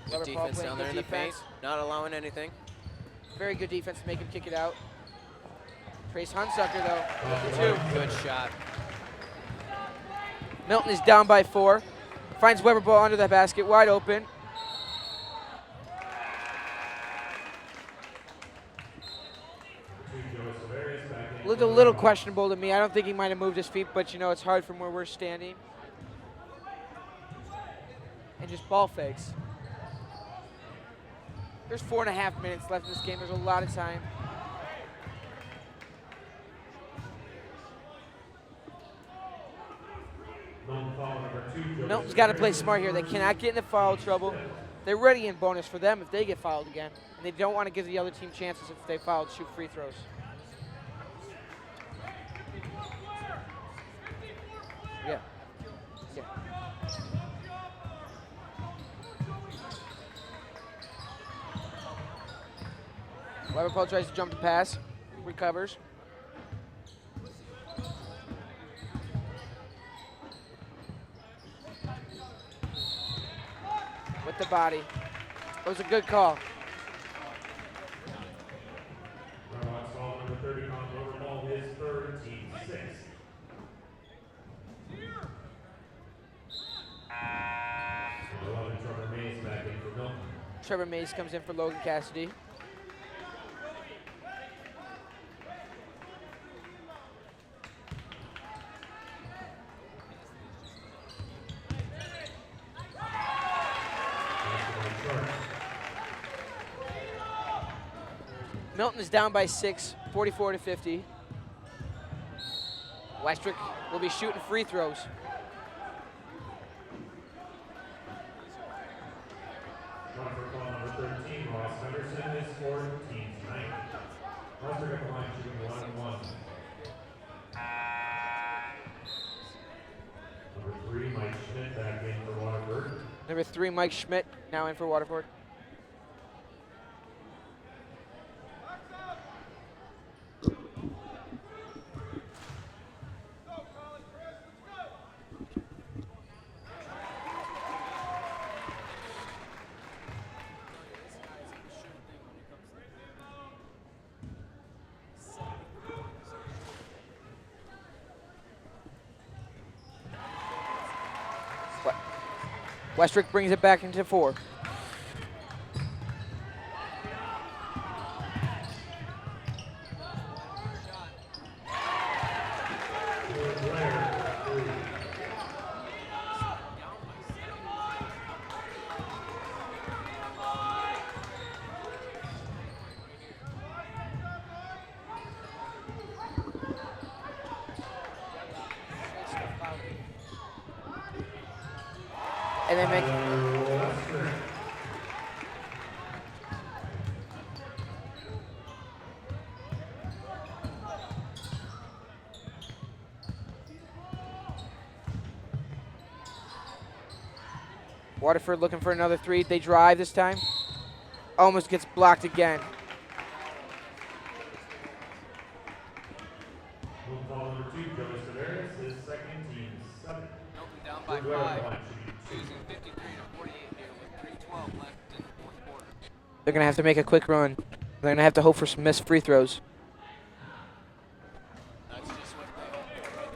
Good Liverpool defense playing down there good in the paint, defense. not allowing anything. Very good defense to make him kick it out. Trace Hunsucker, though, with the 2. Good shot. Milton is down by 4. Finds Weber ball under the basket, wide open. Looked a little questionable to me. I don't think he might have moved his feet, but you know, it's hard from where we're standing. And just ball fakes. There's 4.5 minutes left in this game. There's a lot of time. Milton's got to play smart here. They cannot get into foul trouble. They're ready in bonus for them if they get fouled again. And they don't want to give the other team chances if they foul to shoot free throws. Yeah. Yeah. Liverpool tries to jump the pass, recovers. With the body. It was a good call. Number 30 on Liverpool, his third, team 6. Trevor Mays back in for Milton. Trevor Mays comes in for Logan Cassidy. Milton is down by 6, 44-50. Westrick will be shooting free throws. One for call number 13, Ross Henderson is for team tonight. Westrick at the line shooting 1-1. Number 3, Mike Schmidt back in for Waterford. Number 3, Mike Schmidt, now in for Waterford. Westrick brings it back into 4. And they make Waterford looking for another 3. They drive this time. Almost gets blocked again. Call number 2, Joey Severus is second, team 7. Milton down by 5. Losing 53-48 here with 3:12 left in the fourth quarter. They're going to have to make a quick run. They're going to have to hope for some missed free throws. That's just what they hope for right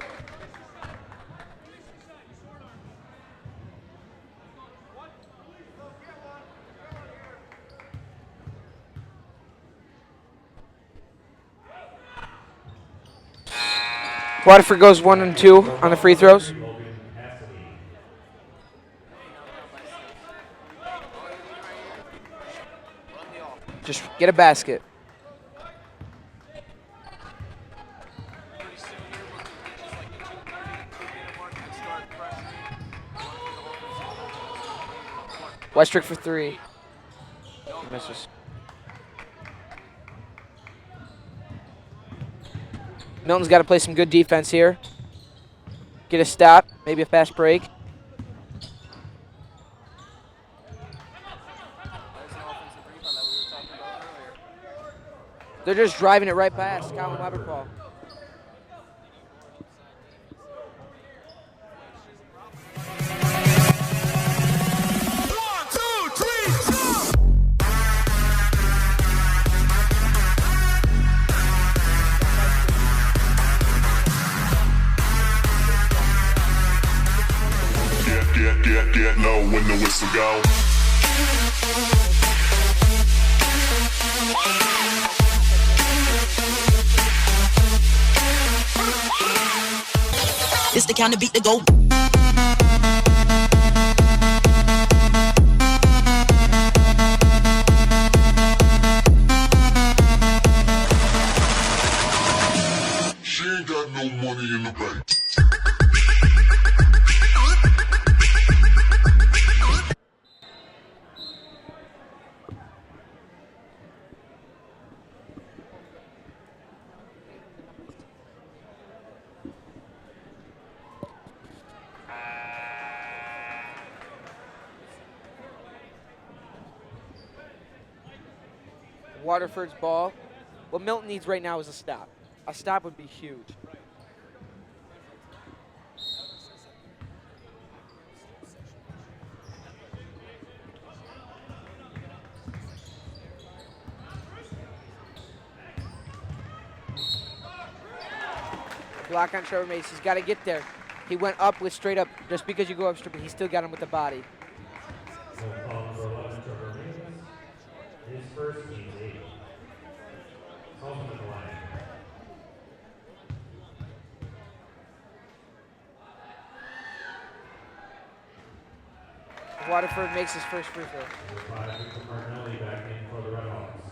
there. Waterford goes 1 and 2 on the free throws. Just get a basket. Westrick for 3. Misses. Milton's got to play some good defense here. Get a stop, maybe a fast break. They're just driving it right past Colin Weberpaul. Get low when the whistle go. It's the kind of beat to go. She ain't got no money in the bank. Waterford's ball. What Milton needs right now is a stop. A stop would be huge. Block on Trevor Mace. He's got to get there. He went up with straight up. Just because you go up straight, but he still got him with the body. His first team 8. Calls him at the line. Waterford makes his first free throw. Number 5, Victor Martinelli back in for the Red Hawks.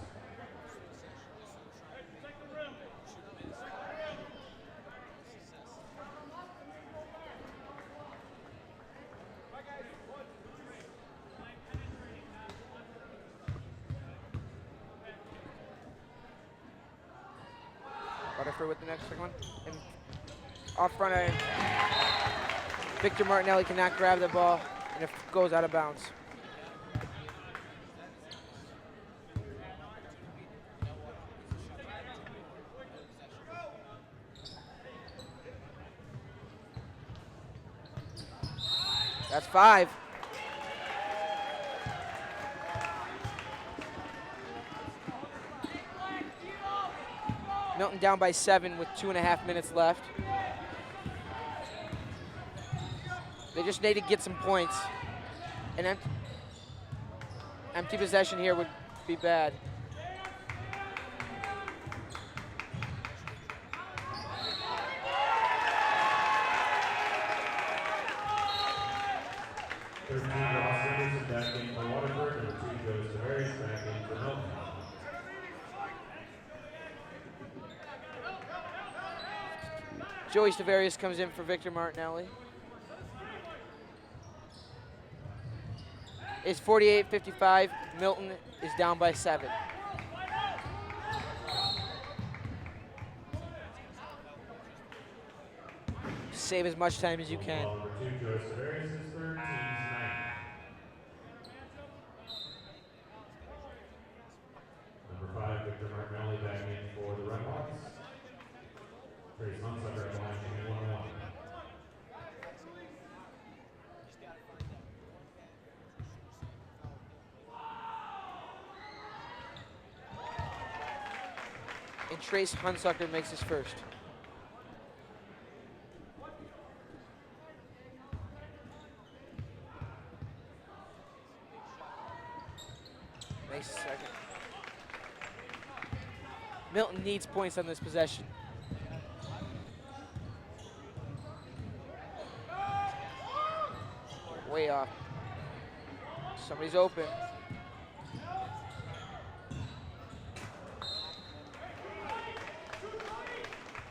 Waterford with the next one. And off front end, Victor Martinelli cannot grab the ball, and it goes out of bounds. That's 5. Milton down by 7 with 2.5 minutes left. They just need to get some points. An empty possession here would be bad. Ross Henderson back in for Waterford. Number 2 goes to Harris back in for Milton. Joey Stavarius comes in for Victor Martinelli. It's 48-55. Milton is down by 7. Save as much time as you can. Number 2 goes to Harris, his third, team's 9. Number 5, Victor Martinelli back in for the Red Hawks. Trace Hunsucker at the line, shooting 1-1. And Trace Hunsucker makes his first. Makes a second. Milton needs points on this possession. Way off. Somebody's open.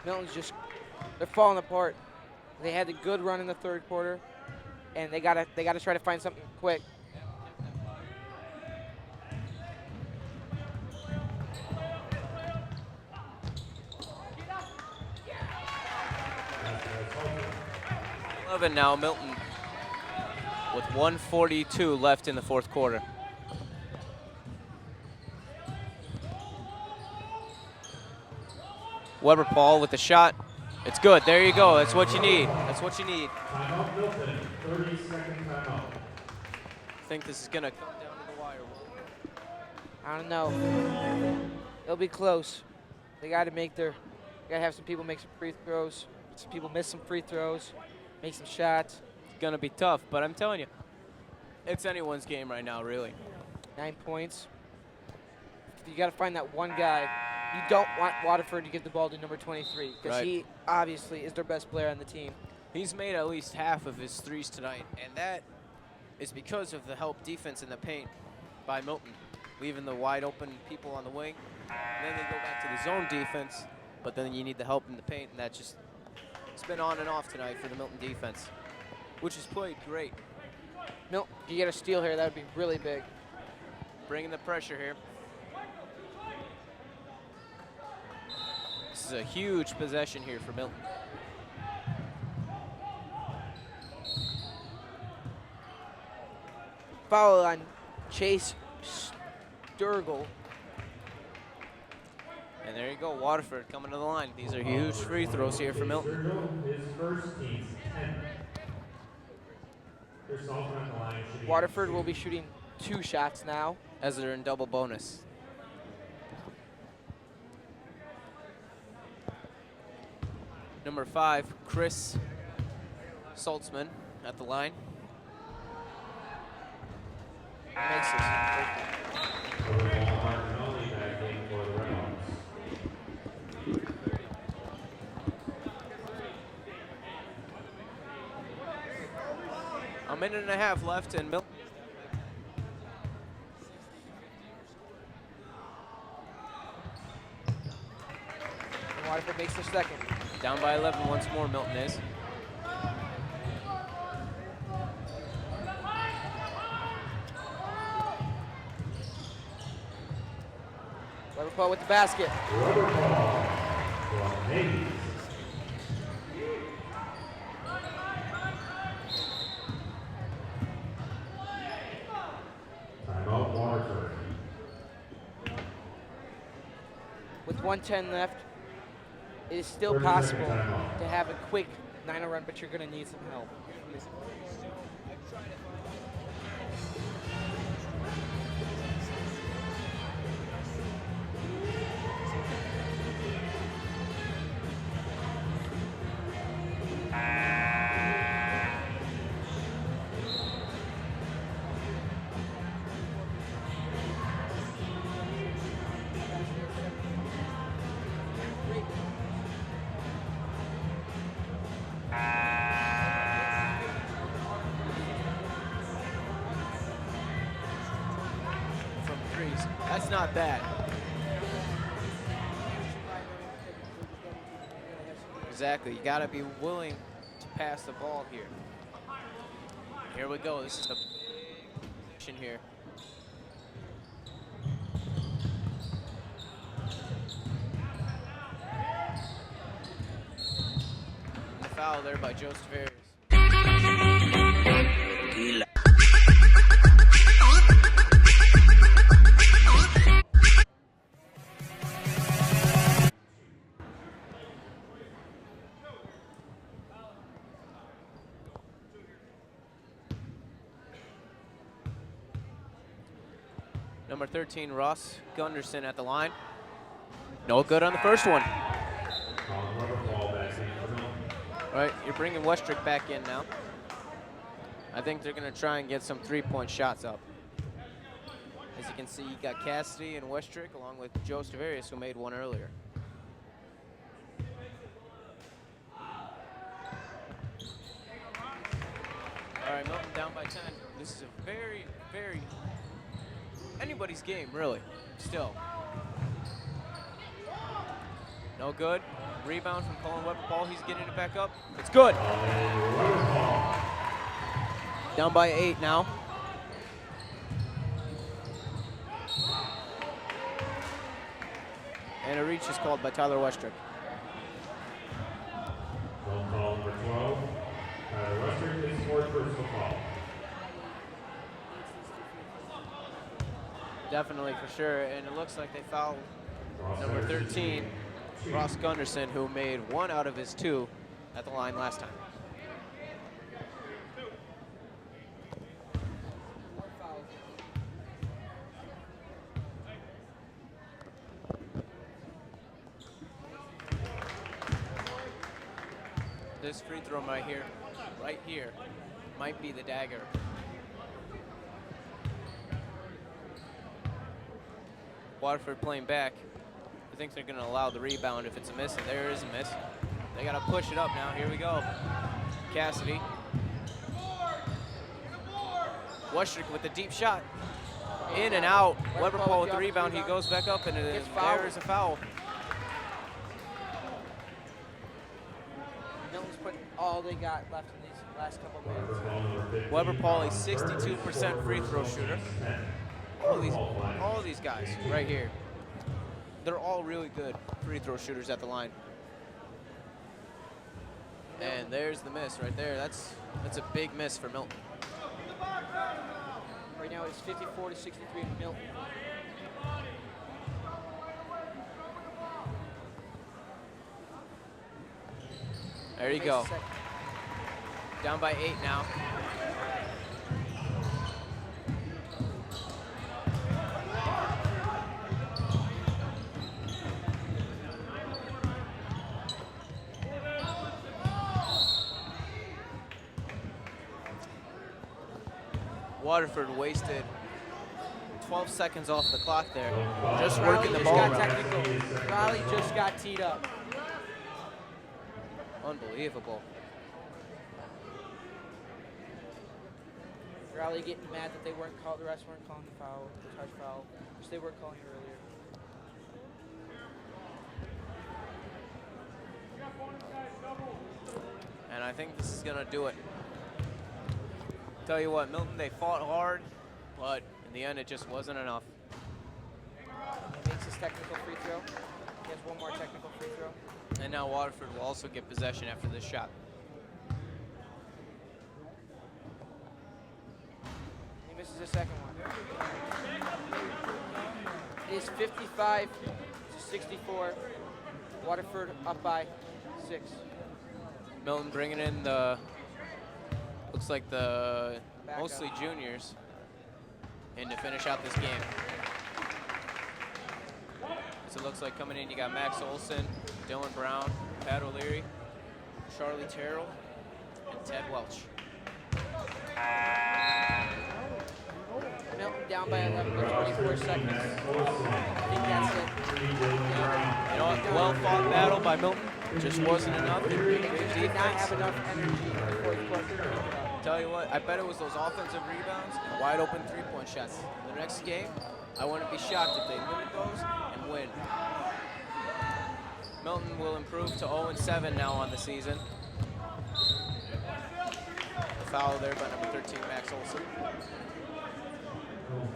Milton's just, they're falling apart. They had a good run in the third quarter, and they gotta try to find something quick. Now Milton with 1:42 left in the fourth quarter. Weber Paul with the shot. It's good. There you go. That's what you need. That's what you need. Timeout Milton, 30-second timeout. I think this is going to come down to the wire. I don't know. It'll be close. They gotta have some people make some free throws. Some people miss some free throws. Make some shots. It's going to be tough, but I'm telling you, it's anyone's game right now, really. 9 points. You got to find that one guy. You don't want Waterford to give the ball to number 23 because Right. he obviously is their best player on the team. He's made at least half of his threes tonight, and that is because of the help defense in the paint by Milton, leaving the wide open people on the wing. And then they go back to the zone defense, but then you need the help in the paint, and that just, it's been on and off tonight for the Milton defense, which has played great. Milton, if you get a steal here, that would be really big. Bringing the pressure here. This is a huge possession here for Milton. Foul on Chase Sturgill. And there you go, Waterford coming to the line. These are huge free throws here for Milton. His first, team's 10. Chris Saltzman at the line, shooting Waterford will be shooting 2 shots now. As they're in double bonus. Number 5, Chris Saltzman at the line. Makes it. Over the ball, Martinelli back in for the Red Hawks. A minute and a half left, and Milton. Waterford makes their second. Down by 11 once more, Milton is. Weber Paul with the basket. Rubber ball from Davies. Timeout Waterford. With 1:10 left, it is still 30-second possible timeout. to have a quick 9-0 run, but you're going to need some help. From threes. That's not bad. Exactly. You got to be willing to pass the ball here. Here we go. This is the position here. The foul there by Joseph Harris. Number 13, Ross Gunderson at the line. No good on the first one. Colin Weber ball back in for Milton. All right, you're bringing Westrick back in now. I think they're going to try and get some three-point shots up. As you can see, you got Cassidy and Westrick along with Joe Stavarius, who made one earlier. All right, Milton down by 10. This is a very, very anybody's game, really, still. No good. Rebound from Colin Weber. He's getting it back up. It's good. Down by 8 now. And a reach is called by Tyler Westrick. Roll call number 12. Tyler Westrick is scored personal foul. Definitely, for sure. And it looks like they fouled Ross number Henderson, 13, Ross Gunderson, who made 1 out of his 2 at the line last time. This free throw right here, might be the dagger. Waterford playing back. I think they're going to allow the rebound if it's a miss, and there is a miss. They got to push it up now. Here we go. Cassidy. Westrick with the deep shot. In and out. Weber with the rebound. He goes back up, and there is a foul. Milton's putting all they got left in these last couple of minutes. Weber Paul, a 62% free throw shooter. All of these guys right here, they're all really good free throw shooters at the line. And there's the miss right there. That's a big miss for Milton. Right now it's 54-63 to Milton. There you go. Down by 8 now. Waterford wasted 12 seconds off the clock there. Just working the ball got around. technical. Raleigh just got teed up. Unbelievable. Raleigh getting mad that they weren't called. The refs weren't calling the foul, the touch foul, which they were calling earlier. And I think this is gonna do it. Tell you what, Milton, they fought hard, but in the end, it just wasn't enough. He makes his technical free throw. He has one more technical free throw. And now Waterford will also get possession after this shot. He misses the second one. It is 55-64. Waterford up by 6. Milton bringing in the, looks like the Backup. mostly juniors in to finish out this game. So it looks like coming in, you got Max Olson, Dylan Brown, Pat O'Leary, Charlie Terrell, and Ted Welch. Milton down by 11 with 24 seconds. I think that's it. You know what, well-fought battle by Milton. Just wasn't enough. They just did not have enough energy in the fourth quarter. Tell you what, I bet it was those offensive rebounds and wide open three-point shots. The next game, I wouldn't be shocked if they limit those and win. Milton will improve to 0-7 now on the season. Foul there by number 13, Max Olson.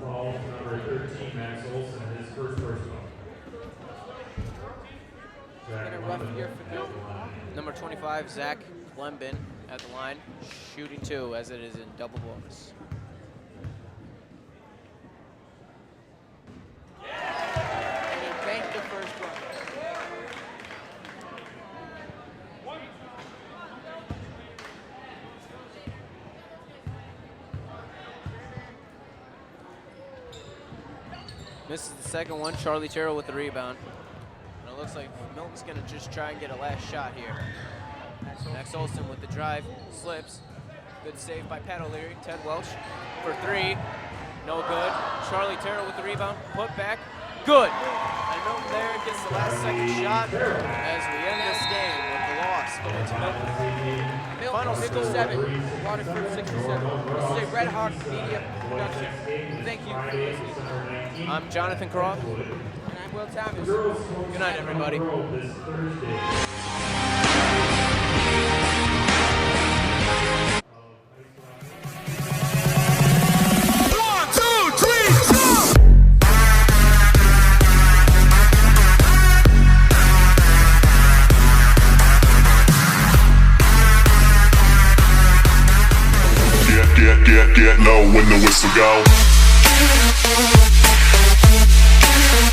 Foul number 13, Max Olson, his first personal. Been a rough year for Milton. Number 25, Zach Lembin at the line, shooting 2 as it is in double bonus. And he banked the first one. Misses the second one, Charlie Terrell with the rebound. And it looks like Milton's gonna just try and get a last shot here. Max Olson with the drive, slips. Good save by Pat O'Leary. Ted Welch for 3, no good. Charlie Terrell with the rebound, put back, good. And Milton there gets the last second shot as we end this game with the loss going to Milton. Milton 57, Waterford 67. This is a Red Hawk Media production. Thank you for listening. I'm Jonathan Croft. And I'm Will Thomas. Good night, everybody. Get low when the whistle go.